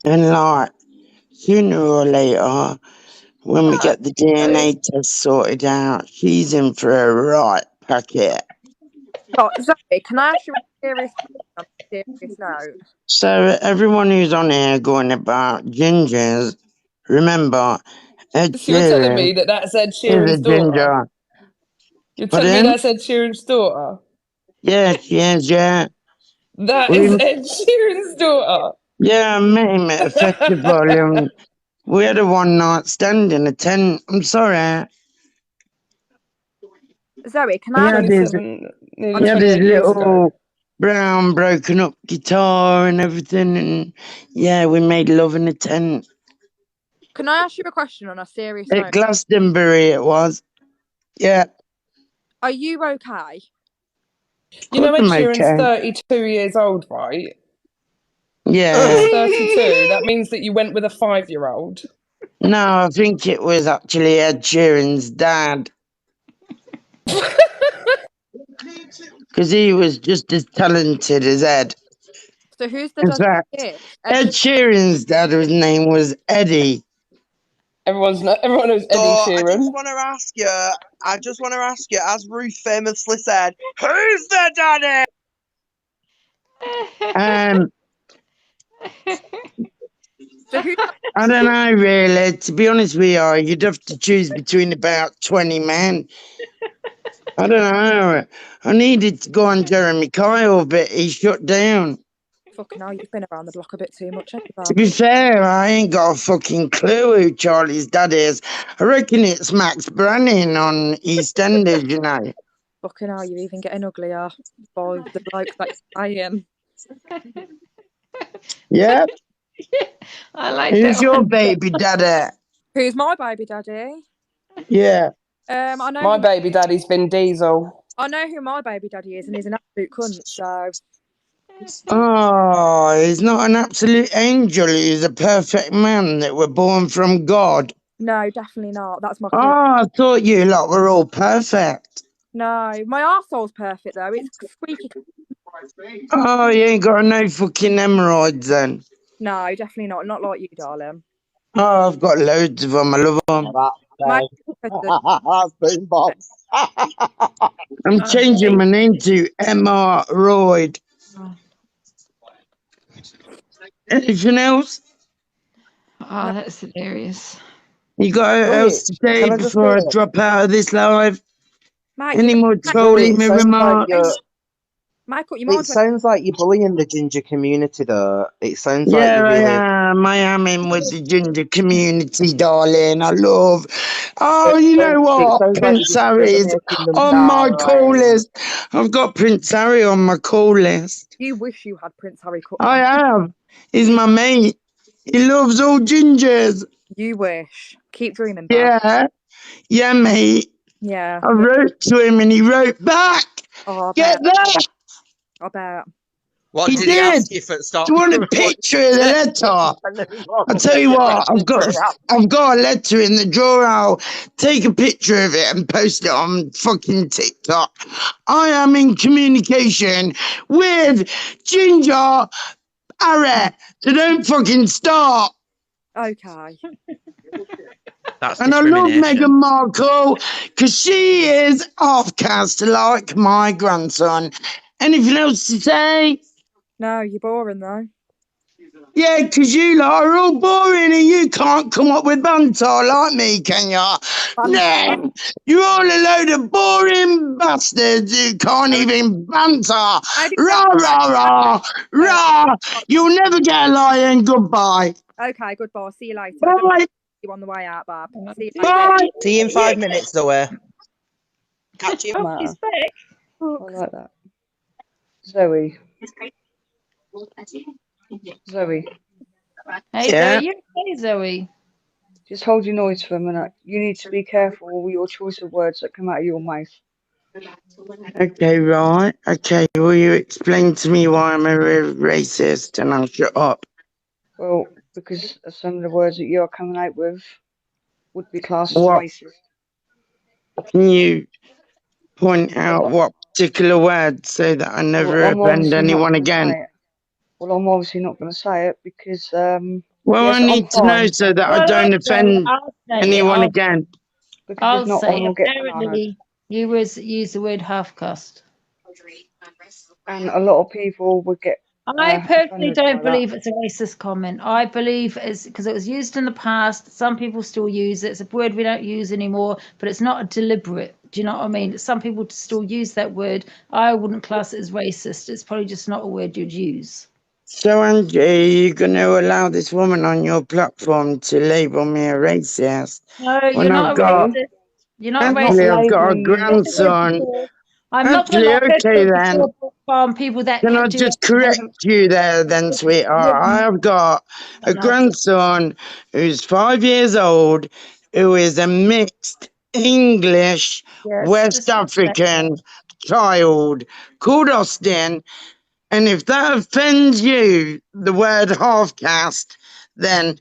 And like, sooner or later, when we get the DNA test sorted out, she's in for a right packet. Oh, Zoe, can I ask you a serious note? So everyone who's on here going about gingers, remember, Ed So you're telling Sheeran me that that's Ed is a Sheeran's daughter? ginger. You're telling me that's Ed Sheeran's daughter? Yeah, she is, yeah. That is Ed Sheeran's daughter? Yeah, I met him at a festival and we had a one night stand in a tent. I'm sorry. Zoe, can He I had his, nearly he had his 28 years ago. little brown broken up guitar and everything, and yeah, we made love in a tent. Can I ask you a question on a serious At note? Glastonbury it was. Yeah. Are you okay? You know Ed I'm Sheeran's okay. 32 years old, right? Yeah. He's 32. That means that you went with a 5-year-old. No, I think it was actually Ed Sheeran's dad. Because he was just as talented as Ed. So who's the In dad? fact, Ed Sheeran's dad, his name was Eddie. Everyone knows So Eddie I Sheeran. just want to ask you, as Ruth famously said, who's the daddy? I don't know, really. To be honest with you, you'd have to choose between about 20 men. I don't know. I needed to go on Jeremy Kyle, but he shut down. Fucking hell, you've been around the block a bit too much, haven't you, To be fair, I ain't got a fucking clue who Charlie's dad is. I reckon it's Max Branning on EastEnders, you know. Fucking hell, you're even getting uglier by the bloke that I am. Yeah. I like Who's that your one. baby daddy? Who's my baby daddy? Yeah. I know My baby daddy's Vin Diesel. I know who my baby daddy is, and he's an absolute cunt. So. Oh, he's not an absolute angel. He's a perfect man that were born from God. No, definitely not. That's my. Oh, I thought you lot were all perfect. No, my arsehole's perfect though. It's squeaky. Oh, you ain't got no fucking hemorrhoids then. No, definitely not. Not like you, darling. Oh, I've got loads of them. I love them. I'm changing my name to Emma Royd. Anything else? Oh, that's hilarious. You got anything else to say Can I just before I say- drop out of this live? Mate, Any more trolling me remarks? Michael, you It sounds like you're bullying the ginger community, though. It sounds like Yeah, you're really. I am in with the ginger community, darling. I love. Oh, you know what? sounds like Prince you're Harry is discriminating them, on my call darling. list. I've got Prince Harry on my call list. You wish you had Prince Harry. I have. He's my mate. He loves all gingers. You wish. Keep dreaming, Bob. Yeah. Yeah, mate. Yeah. I wrote to him and he wrote back. Oh, I Get bet. that. I bet. What He did he did. ask you for? Stop. Do you want a picture of the letter? I'll tell you what, I've got a letter in the drawer. I'll take a picture of it and post it on fucking TikTok. I am in communication with Ginger Harry, so don't fucking start. Okay. That's And I love discrimination. Meghan Markle because she is half caste like my grandson. Anything else to say? No, you're boring though. Yeah, because you lot are all boring and you can't come up with banter like me, can ya? No, you're all a load of boring bastards who can't even banter. Rah, rah, rah, rah. You'll never get a lion. Goodbye. Okay, goodbye. See you later. Bye. You on the way out, Bob. See you Bye. later. See you in 5 minutes, Zoe. Catch you. I like that. Zoe. Zoe. Hey, Yeah. Zoe, you okay, Zoe? Just hold your noise for a minute. You need to be careful with your choice of words that come out of your mouth. Okay, right. Okay, will you explain to me why I'm a racist and I'll shut up? Well, because some of the words that you're coming out with would be classed as What? racist. Can you point out what particular words so that I never Well, I'm offend obviously not anyone gonna again? say it. Well, I'm obviously not going to say it because. Well, yes, I need to know so that I don't offend anyone again. Because I'll if not, I say will get bananas. apparently you use the word half caste. And a lot of people would get. I personally offended by don't believe it's a racist comment. I believe it's because it was used in the past. Some people still use it. It's a word we don't use anymore, but it's not deliberate. Do you know what I mean? Some people still use that word. I wouldn't class it as racist. It's probably just not a word you'd use. So, Angie, are you going to allow this woman on your platform to label me a racist? No, when you're not I've a got, racist. You're not Actually, racist. I've got a labelling you grandson. I'm not going to Okay then. farm people that Can I do just correct you there then, sweetheart? I have got a grandson who's 5 years old who is a mixed English West African child called Austin. And if that offends you, the word half caste, then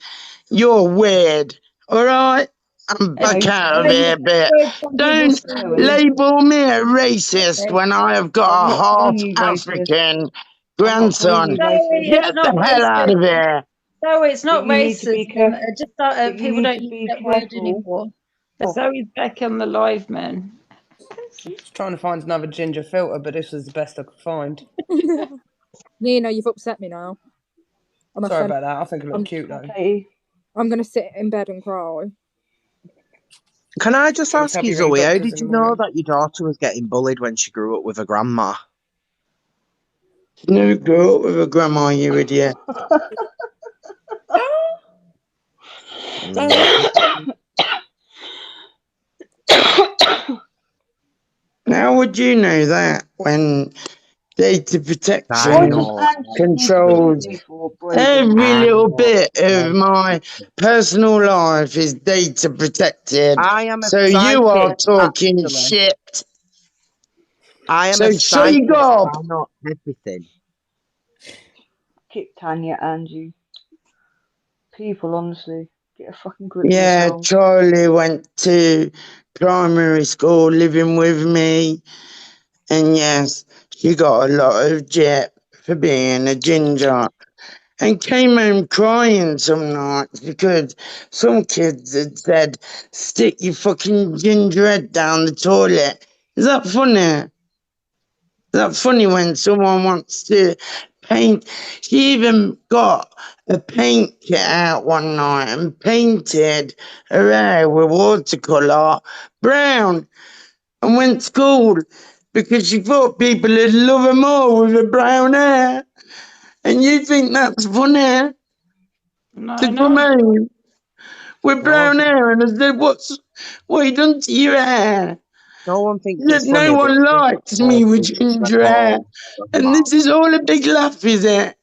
you're weird. All right? I'm back out of here a bit. Don't label me a racist when I have got I'm a not calling half you racist. African I'm not calling grandson. you racist. Get the hell out of here. No, it's But not you need to be racism. careful. Just But you people need don't to use be that word careful. anymore. Oh, Zoe's back on the live, man. Just trying to find another ginger filter, but this was the best I could find. Nina, you've upset me now. Sorry about that. I think it looked cute though. okay. I'm going to sit in bed and cry. Can I just Shall we ask tell you, you ring Zoe, how doctors did in you the know morning? that your daughter was getting bullied when she grew up with her grandma? You never grew up with a grandma, you idiot. How would you know that when data I protection Why does know. Angie need to bully controls me for, Brayden? every I little know. bit of my personal life is data protected? I am a So you are psychic, talking actually. shit. I am So a shut psychic. your gob. I know everything. Kick Tanya, Angie. People, honestly, get a fucking grip with Yeah, yourselves. Charlie went to primary school living with me. And yes, she got a lot of jet for being a ginger. And came home crying some nights because some kids had said, stick your fucking ginger head down the toilet. Is that funny? Is that funny when someone wants to paint? She even got a paint kit out one night and painted her hair with watercolour brown and went to school because she thought people would love her more with her brown hair. And you think that's funny? No, To no. come home with No one, brown hair and I said, what you done to your hair? no one thinks That it's no funny, but one likes me with ginger hair. And this is all a big laugh, is it?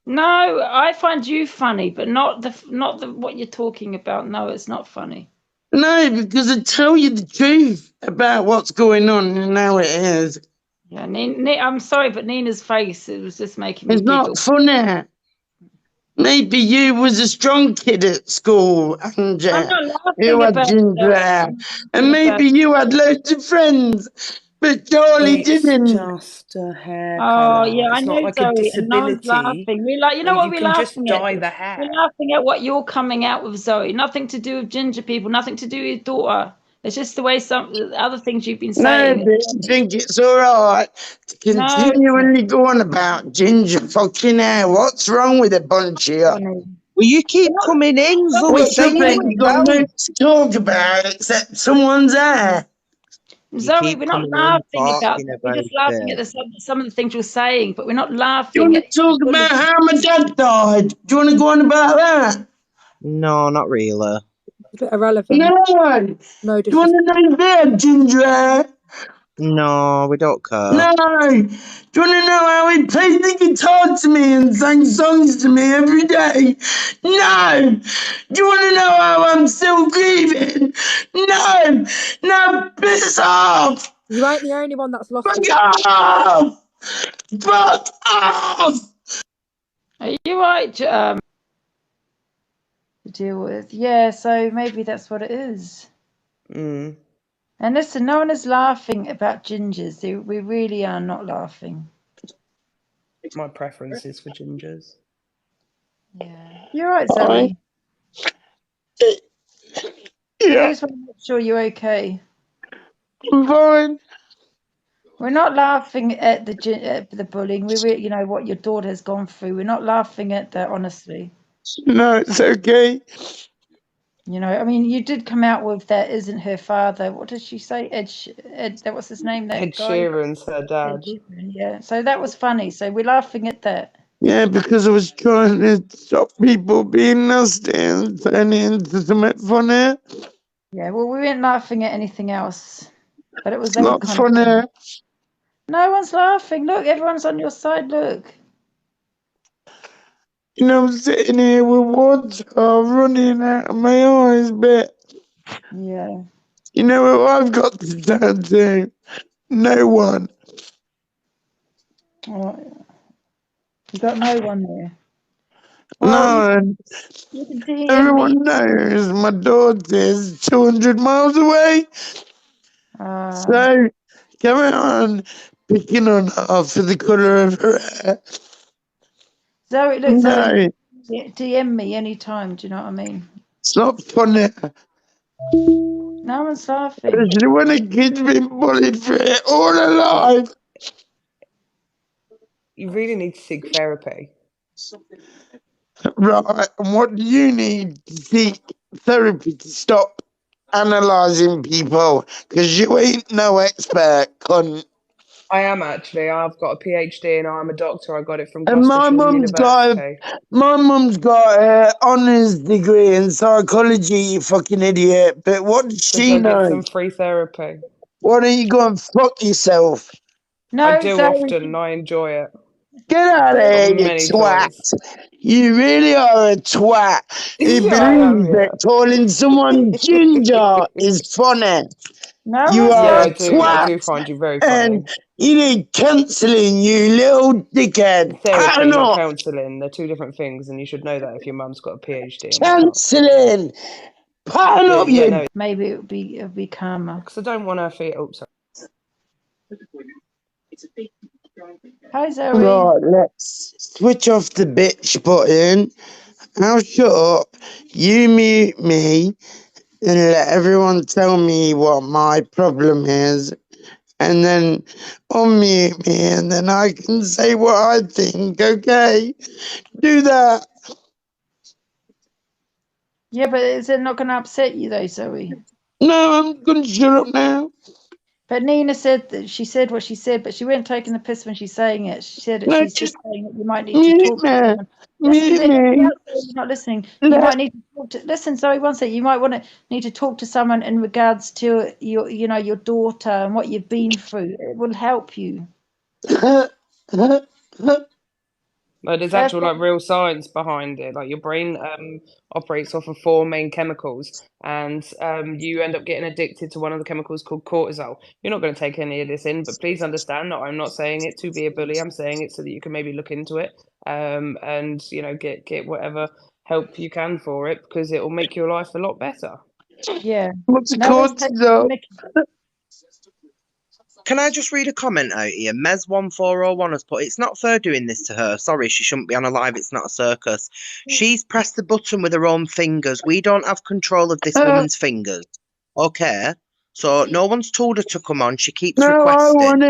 No, I find you funny, but not the what you're talking about. No, it's not funny. No, because I tell you the truth about what's going on and how it is. Yeah, I'm sorry, but Nina's face, it was just making me It's giggle. not funny. Maybe you was a strong kid at school, and I'm not you laughing had about ginger hair. I'm And laughing about maybe you had loads of friends, but Charlie It's didn't. just a hair Oh colour. yeah, I It's not know, like a Zoe, and no one's disability laughing. We're like, you know where what you we're can just laughing at? dye the We're hair. laughing at what you're coming out with, Zoe. Nothing to do with ginger people, nothing to do with your daughter. It's just the way some other things you've been No, saying. but I think it's all right to No, it's not continually go on about ginger fucking hair. What's wrong with a bunch of you? funny. Will you keep We're not, coming in, Zoe? What's Say up, your then? little You got well. nothing to talk about except someone's hair. You Zoe, keep we're not coming in laughing about talking that. We're about just laughing at it. some of the things you're saying, but we're not Do you laughing want at to talk bullying. about how my dad died? Do you want to go on about that? No, not really. It's a bit irrelevant. No. No Do you want disrespect. to know their ginger hair? No, we don't care. No. Do you want to know how he played the guitar to me and sang songs to me every day? No. Do you want to know how I'm still grieving? No. No, piss off. You ain't the only one that's lost. Fuck off. Fuck off. Are you right to deal with? Yeah, so maybe that's what it is. Mm. And listen, no one is laughing about gingers. We really are not laughing. My preference is for gingers. Yeah. You're right, Zoe. We Yeah, just want to make sure you're okay. I'm fine. We're not laughing at the bullying. You know what your daughter has gone through. We're not laughing at that, honestly. No, it's okay. You know, I mean, you did come out with that isn't her father. What did she say? That what's his name? That Ed guy. Sheeran's her Ed dad. Sheeran, yeah. So that was funny. So we're laughing at that. Yeah, because I was trying to stop people being nasty and turn it into something funny. Yeah. Well, we weren't laughing at anything else, but it was It's that not kind of funny. thing. No one's laughing. Look, everyone's on your side. Look. You know, I'm sitting here with water running out of my eyes, but Yeah. you know what I've got to turn to? No one. Oh, you got no one there. Well, No, you can DM me. everyone knows my daughter's 200 miles away. So, come on, picking on her for the colour of her hair. Zoe, look, Zoe. No. DM me anytime. Do you know what I mean? It's not funny. No one's laughing. When a kid's been bullied for it all her life. You really need to seek therapy. Right, and what do you need to seek therapy to stop analysing people? Because you ain't no expert, cunt. I am actually. I've got a PhD and I'm a doctor. I got it from And my Gloucestershire mum's got an honours degree in psychology, you fucking idiot. But what does So she go get know? some free therapy. Why don't you go and fuck yourself? No, I do Zoe. often and I enjoy it. Get out of here, Got you many twat. joys. You really are a twat who Yeah, I am, believes that calling someone ginger is funny. No You one's are Yeah, a I twat do find you very and funny. you need cancelling, you little dickhead. Therapy, Pattern not up. counselling. They're two different things, and you should know that if your mum's got a PhD and whatnot. Cancelling. Pattern up, Yeah, you. no, Maybe it'll be calmer. because I don't want her feet. Oh, sorry. Hi, Zoe. Right, let's switch off the bitch button. Now shut up. You mute me and let everyone tell me what my problem is. And then unmute me and then I can say what I think, okay? Do that. Yeah, but is it not going to upset you though, Zoe? No, I'm going to shut up now. But Nina said that she said what she said, but she wasn't taking the piss when she's saying it. She said that No, she's just just saying that you might need to mute talk to me. someone. Listen, Mute you're me. not listening. You might need to talk to. Listen, Zoe, one second. You might need to talk to someone in regards to your daughter and what you've been through. It will help you. Like there's That's actual real science behind it. Like your brain operates off of 4 main chemicals, and you end up getting addicted to one of the chemicals called cortisol. You're not going to take any of this in, but please understand that I'm not saying it to be a bully. I'm saying it so that you can maybe look into it, and get whatever help you can for it, because it will make your life a lot better. Yeah. What's cortisol? Can I just read a comment out here? Mez1401 has put, it's not fair doing this to her. Sorry, she shouldn't be on a live. It's not a circus. She's pressed the button with her own fingers. We don't have control of this woman's fingers. Okay? So no one's told her to come on. She keeps requesting.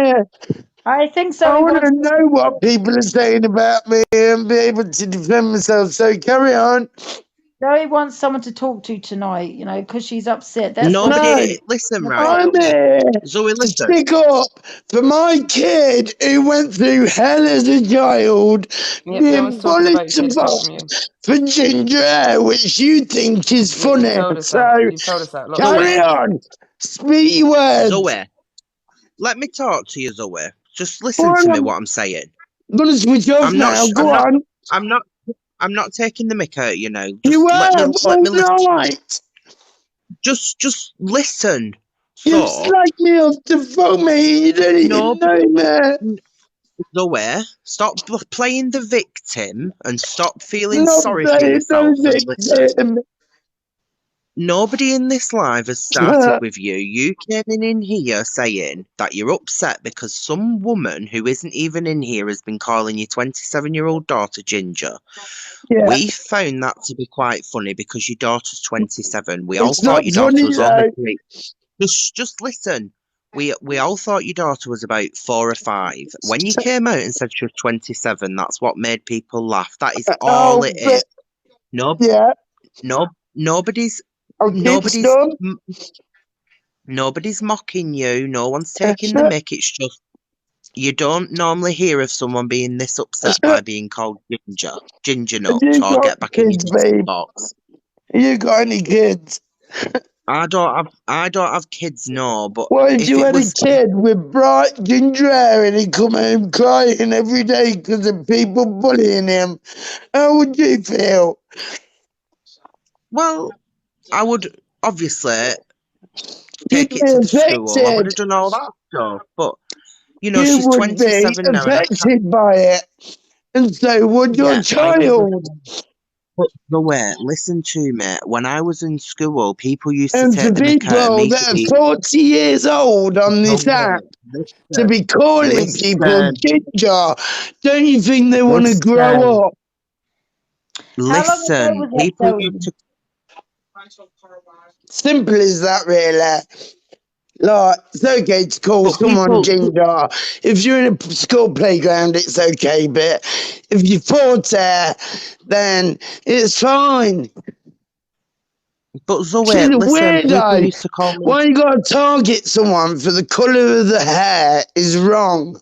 I think I want to know what people are saying about me and be able to defend myself. So carry on. Zoe wants someone to talk to tonight, because she's upset. That's Nobody, listen, right? I'm here Zoe, to listen. stick up for my kid who went through hell as a child, Yep, no one's being talking bullied about your to kid apart from you. fuck for ginger hair, which you think is Yeah, funny. you've told us So that. You've told us that lots of carry times. on. Speak your words. Zoe, let me talk to you, Zoe. Just listen to me what I'm saying. I'm gonna switch off now. Go on. I'm not taking the mick out, Just You let me listen. right. Just listen. You slagged me off the phone, mate. You don't even know me. Zoe, stop playing the victim and stop feeling sorry for yourself and listen. Nobody in this live has started with you. You came in here saying that you're upset because some woman who isn't even in here has been calling your 27-year-old daughter Ginger. Yeah. We found that to be quite funny because your daughter's 27. We all It's thought not your daughter funny, was only 3. Just listen. We all thought your daughter was about 4 or 5. When you came out and said she was 27, that's what made people laugh. That is all it is. Nobody's mocking you. No one's taking the mick. It's just you don't normally hear of someone being this upset by being called ginger nuts, or get back in your text box. You got any kids? I don't have kids, no. But What if you had a kid with bright ginger hair and he come home crying every day because of people bullying him? How would you feel? Well, I would obviously take it to the school. I would have done all that stuff. But she's 27 now. Affected by it, and so would your child. But the way, listen to me. When I was in school, people used to And take for the mick out of me people that are 40 years old on this app to be calling people ginger, don't you think they want to grow up? Listen, was that, people Zoe? have to. Simple as that, really. Like, it's okay to call But someone people, ginger. If you're in a school playground, it's okay. But if you're 40, then it's fine. but Zoe, She's a listen, people weirdo. used to call me. Why you gotta target someone for the colour of the hair is wrong.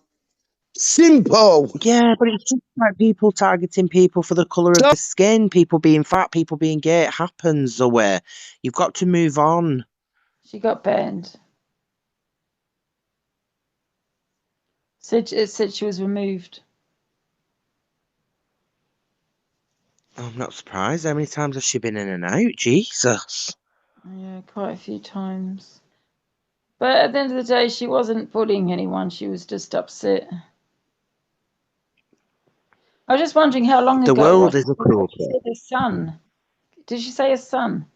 Simple. Yeah, but it's just like people targeting people for the colour of the skin, people being fat, people being gay. It happens, Zoe. You've got to move on. She got banned. It said she was removed. I'm not surprised. How many times has she been in and out? Jesus. Yeah, quite a few times. But at the end of the day, she wasn't bullying anyone. She was just upset. I was just wondering how long The ago it was. world is a cruel She place. said his son. Did she say his son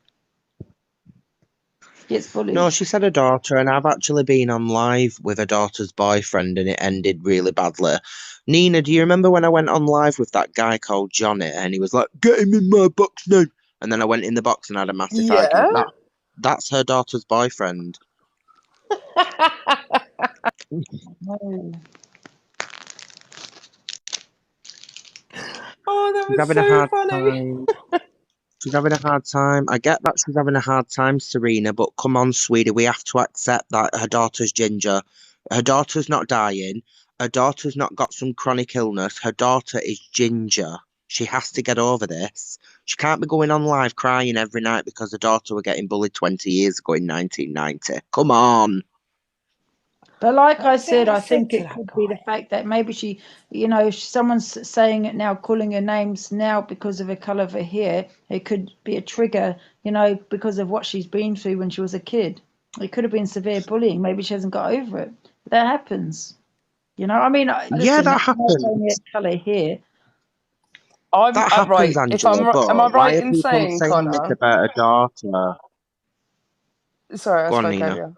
gets bullied? No, she said her daughter, and I've actually been on live with her daughter's boyfriend, and it ended really badly. Nina, do you remember when I went on live with that guy called Johnny, and he was like, "Get him in my box now," and then I went in the box and had a massive argument. Yeah. That's her daughter's boyfriend. No. Oh, that She's was having a so hard funny. time. She's having a hard time. I get that she's having a hard time, Serena, but come on, sweetie, we have to accept that her daughter's ginger. Her daughter's not dying. Her daughter's not got some chronic illness. Her daughter is ginger. She has to get over this. She can't be going on live crying every night because her daughter were getting bullied 20 years ago in 1990. Come on. But like I See what said, I I said think to it that could be the guy. fact that maybe she, someone's saying it now, calling her names now because of the colour of her hair. It could be a trigger, because of what she's been through when she was a kid. It could have been severe bullying. Maybe she hasn't got over it. That happens. I mean, Yeah, listen, that it's not only happens. a colour hair. That happens, Right. If I'm Angela, am I but why right are in people saying, saying this Connor? about her daughter? Sorry, I Go on, spoke Nina. over you.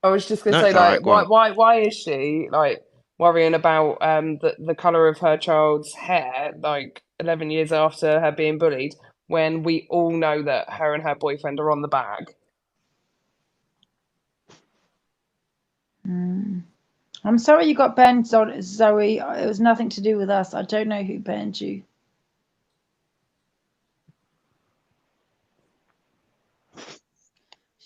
I was just gonna No, say, it's all right. like, Go on. why is she like worrying about the color of her child's hair, like 11 years after her being bullied, when we all know that her and her boyfriend are on the bag? I'm sorry you got banned, Zoe. It was nothing to do with us. I don't know who banned you.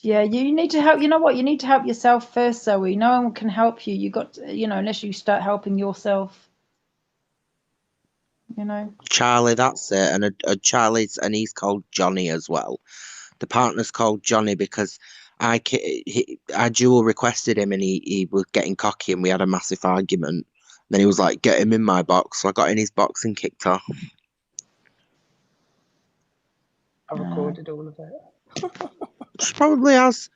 Yeah, you need to help. You know what? You need to help yourself first, Zoe. No one can help you. You got, unless you start helping yourself. Charlie, that's it. And he's called Johnny as well. The partner's called Johnny because I dual requested him and he was getting cocky and we had a massive argument. Then he was like, "Get him in my box." So I got in his box and kicked off. I recorded all of it. She probably has.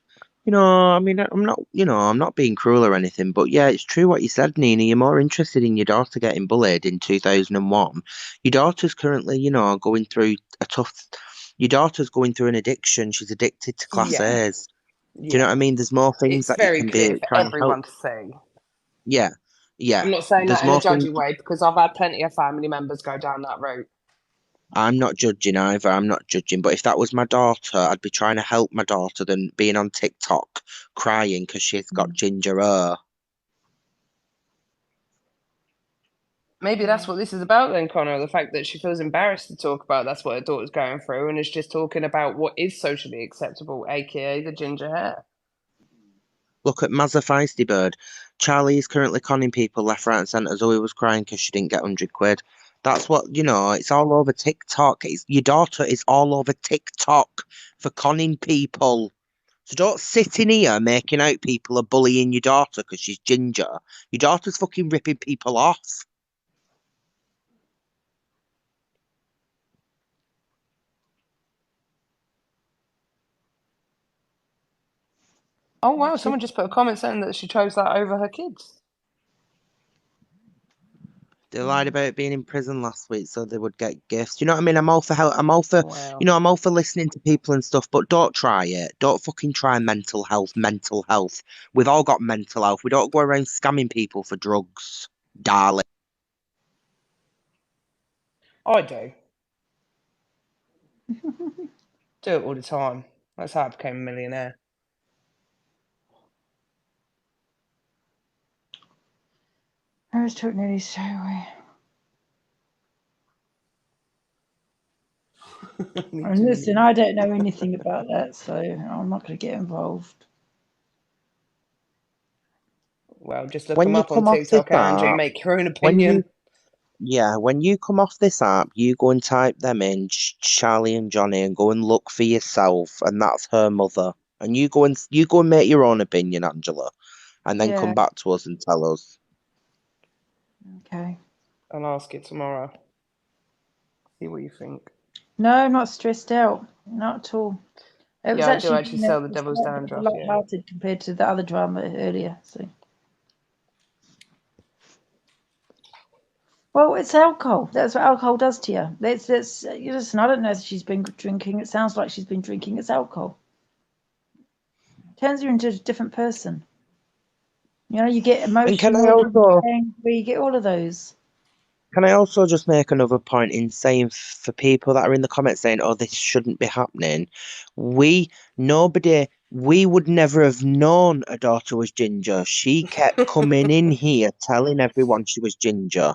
I mean, I'm not being cruel or anything, but yeah, it's true what you said, Nina. You're more interested in your daughter getting bullied in 2001. Your daughter's currently, going through a tough. Your daughter's going through an addiction. She's addicted to Class Yeah, A's. Do you know yeah. what I mean? There's more things It's that you very can clear be for try and help. everyone to see. Yeah, yeah. I'm not saying There's that in a more things. judgy way because I've had plenty of family members go down that route. I'm not judging either. I'm not judging. But if that was my daughter, I'd be trying to help my daughter than being on TikTok crying because she's got ginger hair. Maybe that's what this is about then, Connor. The fact that she feels embarrassed to talk about that's what her daughter's going through and is just talking about what is socially acceptable, aka the ginger hair. Look at Mazza Feisty Bird. Charlie is currently conning people left, right, and centre. Zoe was crying because she didn't get 100 quid. That's what, it's all over TikTok. Your daughter is all over TikTok for conning people. So don't sit in here making out people are bullying your daughter because she's ginger. Your daughter's fucking ripping people off. Oh wow, someone just put a comment saying that she chose that over her kids. They lied about being in prison last week so they would get gifts. You know what I mean? I'm all for help. I'm all for, Wow. I'm all for listening to people and stuff, but don't try it. Don't fucking try mental health. Mental health. We've all got mental health. We don't go around scamming people for drugs, darling. I do. Do it all the time. That's how I became a millionaire. I was took nearly straight away. And listen, I don't know anything about that, so I'm not going to get involved. Well, just look When them you up on come off this TikTok, Andrew, app, make your own opinion. when you come off this app, you go and type them in, Charlie and Johnny, and go and look for yourself, and that's her mother. And you go and make your own opinion, Angela, and then come back to us and tell us. Okay. I'll ask it tomorrow. See what you think. No, I'm not stressed out. Not at all. It was Yeah, I do actually actually sell the devil's dandruff, yeah. light-hearted compared to the other drama earlier. So. Well, it's alcohol. That's what alcohol does to you. Listen, I don't know if she's been drinking. It sounds like she's been drinking. It's alcohol. It turns you into a different person. You know, you get emotional, angry, you get all of those. Can I also just make another point in saying for people that are in the comments saying, oh, this shouldn't be happening? We would never have known a daughter was ginger. She kept coming in here telling everyone she was ginger.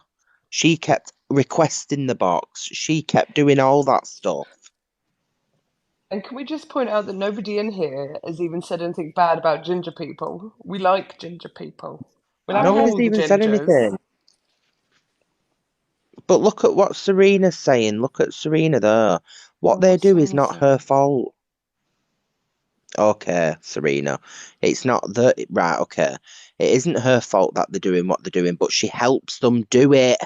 She kept requesting the box. She kept doing all that stuff. And can we just point out that nobody in here has even said anything bad about ginger people? We like ginger people. We'll have Nobody's all the even said gingers. anything. But look at what Serena's saying. Look at Serena there. What they do is not her fault. Okay, Serena. It's not right, okay. It isn't her fault that they're doing what they're doing, but she helps them do it.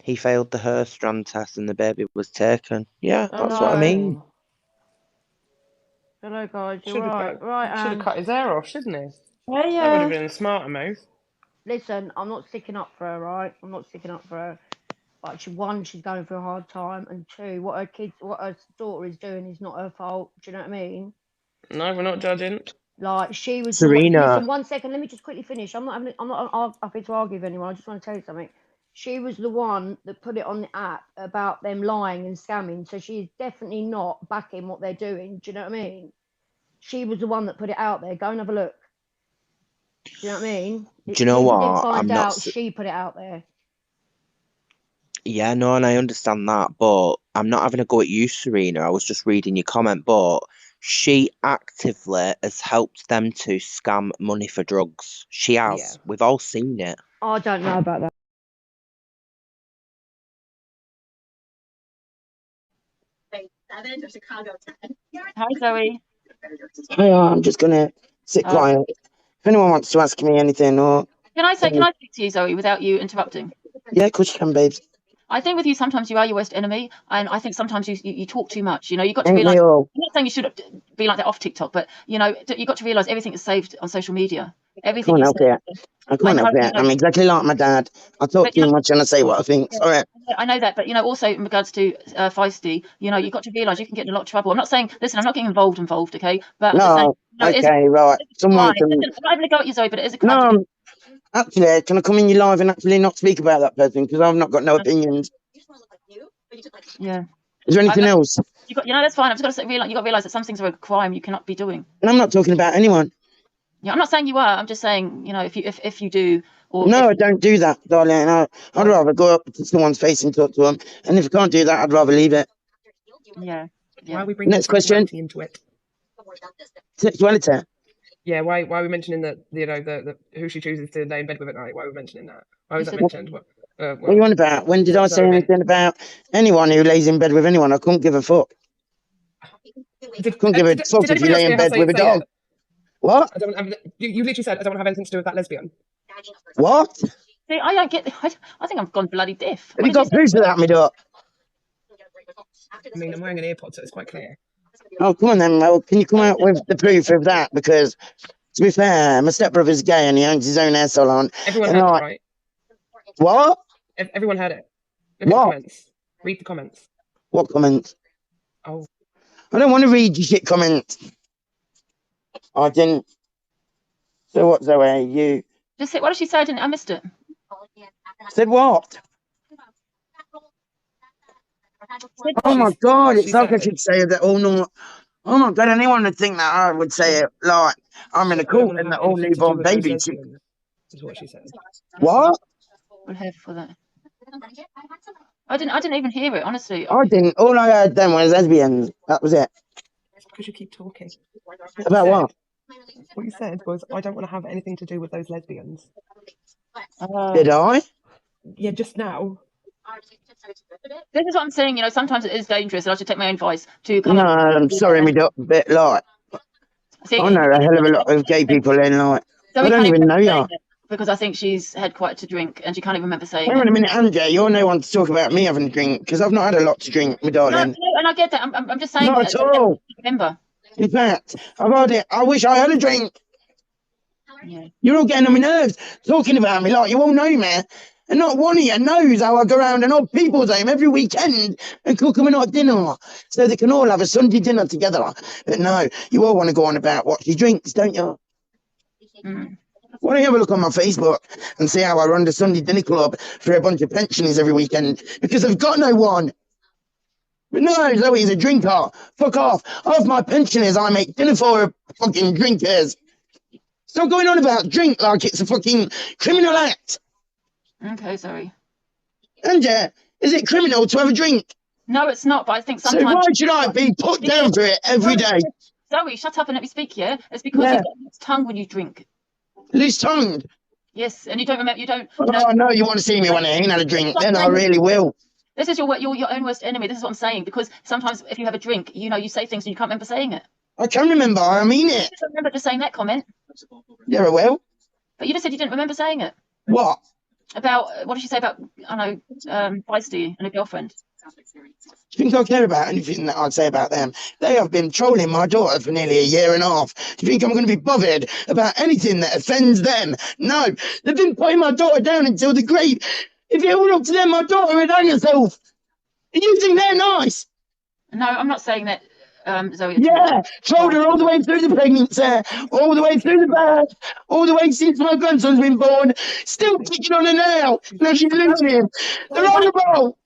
He failed the hair strand test and the baby was taken. Yeah, that's what I mean. Hello, guys. You're Should right. have Ange. cut his hair off, shouldn't he? Yeah. That would have been a smarter move. Listen, I'm not sticking up for her, right? I'm not sticking up for her. But one, she's going through a hard time, and two, what her daughter is doing is not her fault. Do you know what I mean? No, we're not judging. Like she was. Serena. Listen, 1 second. Let me just quickly finish. I'm not happy to argue with anyone. I just want to tell you something. She was the one that put it on the app about them lying and scamming. So she's definitely not backing what they're doing. Do you know what I mean? She was the one that put it out there. Go and have a look. Do you know what I mean? Do you know People what? didn't find out. She put it out there. Yeah, no, and I understand that, but I'm not having a go at you, Serena. I was just reading your comment, but she actively has helped them to scam money for drugs. She has. Yeah. We've all seen it. I don't know about that. Hi, Zoe. Hey, I'm just gonna sit quiet. If anyone wants to ask me anything or Can I speak to you, Zoe, without you interrupting? yeah, of course you can, babes. I think with you, sometimes you are your worst enemy, and I think sometimes you talk too much. You know, you got to Ain't realize. we all? I'm not saying you should be like that off TikTok, but you know, you got to realize everything is saved on social media. I Everything can't is. help it. I can't help it. I'm exactly like my dad. I talk too much and I say what I think. Sorry. I know that, but you know, also in regards to feisty, you know, you've got to realise you can get in a lot of trouble. I'm not saying, listen, I'm not getting involved, okay? But I'm just saying, no, okay, right. Someone can. Listen, I'm not having a go at you, Zoe, but it is a crime. No, actually, can I come in your live and actually not speak about that person because I've not got no opinions. Yeah. Is there anything else? You know, that's fine. I've just got to realize. You got to realise that some things are a crime you cannot be doing. And I'm not talking about anyone. Yeah, I'm not saying you are. I'm just saying, you know, if you do, or no, I don't do that, darling. I'd rather go up to someone's face and talk to them. And if I can't do that, I'd rather leave it. Yeah. Why are we bringing Next question into it? Sexuality. Yeah, why are we mentioning that? You know, the who she chooses to lay in bed with at night? Why are we mentioning that? Why was that mentioned? What are you on about? When did I say anything about anyone who lays in bed with anyone? I couldn't give a fuck. Couldn't give a fuck if you lay in bed with a dog. What? I don't have, you literally said I don't want to have anything to do with that lesbian. What? See, I don't get. I think I've gone bloody deaf. Have you got proof of that, me dog? I mean, I'm wearing an earpod, so it's quite clear. Oh, come on then. Well, can you come out with the proof of that? Because, to be fair, my stepbrother's gay and he owns his own hair salon. Everyone heard that, right? What? Everyone heard it. Look at the comments. Read the comments. What comments? Oh. I don't want to read your shit comments. I didn't. So what, Zoe? You Just say, what did she say? I missed it. said what? Oh my God, it's like I should say that all normal. Oh my God, anyone would think that I would say it like I'm in a I don't court want to and have that all anything to do newborn with those babies. lesbians, is what she said. What? We'll have for that. I didn't even hear it, honestly. I didn't. All I heard then was lesbians. That was it. It's because you keep talking. About what? What you said was, I don't want to have anything to do with those lesbians. Did I? Yeah, just now. This is what I'm saying. You know, sometimes it is dangerous, and I should take my own advice to come. No, I'm sorry, me bit like. See, I know a hell of a lot of gay people in like. I don't even know you. Because I think she's had quite to drink, and she can't even remember saying Hang on it. a minute, Andrea. You're no one to talk about me having a drink because I've not had a lot to drink, my No, darling. and I get that. I'm just saying. Not at all. Remember. In fact, I've had it. I wish I had a drink. Yeah. You're all getting on my nerves talking about me like you all know me. And not one of you knows how I go around an old people's home every weekend and cook them a night dinner so they can all have a Sunday dinner together. But no, you all want to go on about what she drinks, don't you? Mm. Why don't you have a look on my Facebook and see how I run the Sunday dinner club for a bunch of pensioners every weekend because I've got no one. But no, Zoe's a drinker. Fuck off. Half my pensioners I make dinner for fucking drinkers. Stop going on about drink like it's a fucking criminal act. Okay, sorry. And is it criminal to have a drink? No, it's not. But I think sometimes. So why should I be put down for it every day? Zoe, shut up and let me speak. Yeah, it's because you've got loose tongue when you drink. Loose tongued. Yes, and you don't remember. You don't. Oh no, you want to see me when I ain't had a drink? Then I really will. This is your own worst enemy. This is what I'm saying. Because sometimes if you have a drink, you know, you say things and you can't remember saying it. I can remember. I mean it. You just remember just saying that comment. Yeah, I will. But you just said you didn't remember saying it. What? About what did she say about Feisty and her girlfriend? Do you think I care about anything that I'd say about them? They have been trolling my daughter for nearly a year and a half. Do you think I'm going to be bothered about anything that offends them? No, they've been putting my daughter down until the grave. If it were up to them, my daughter would hang herself. And you think they're nice? No, I'm not saying that, Zoe. Yeah, trolled her all the way through the pregnancy, all the way through the birth, all the way since my grandson's been born. Still picking on her now. Now she's losing him. They're horrible.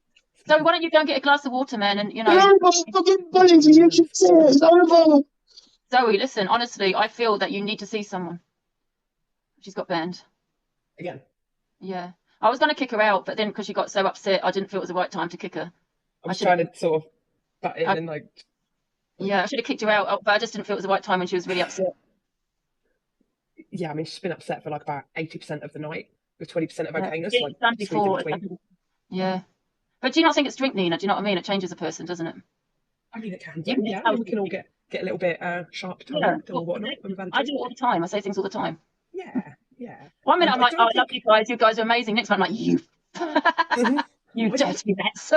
So why don't you go and get a glass of water, man, and, you know... They're horrible fucking bullies, and you should see it. It's horrible. Zoe, listen, honestly, I feel that you need to see someone. She's got banned. Again? Yeah. I was going to kick her out, but then because she got so upset, I didn't feel it was the right time to kick her. I was trying to sort of butt in and like... Yeah, I should have kicked her out, but I just didn't feel it was the right time when she was really upset. Yeah, I mean, she's been upset for like about 80% of the night, with 20% of okayness. Yeah, like, done before. Yeah. But do you not think it's drink, Nina? Do you know what I mean? It changes a person, doesn't it? I mean, it can do, yeah. I mean, we can all get a little bit sharp-tongued or whatnot. I do it all the time. I say things all the time. Yeah, yeah. 1 minute I'm like, oh, I love you guys. You guys are amazing. Next minute I'm like, you. You dirty rats.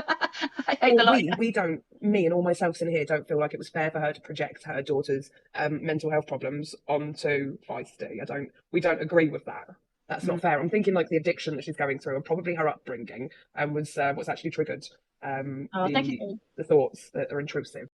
I hate the light. We don't, me and all myself in here don't feel like it was fair for her to project her daughter's mental health problems onto Feisty. We don't agree with that. That's not fair. I'm thinking like the addiction that she's going through and probably her upbringing was what's actually triggered thank you. the thoughts that are intrusive.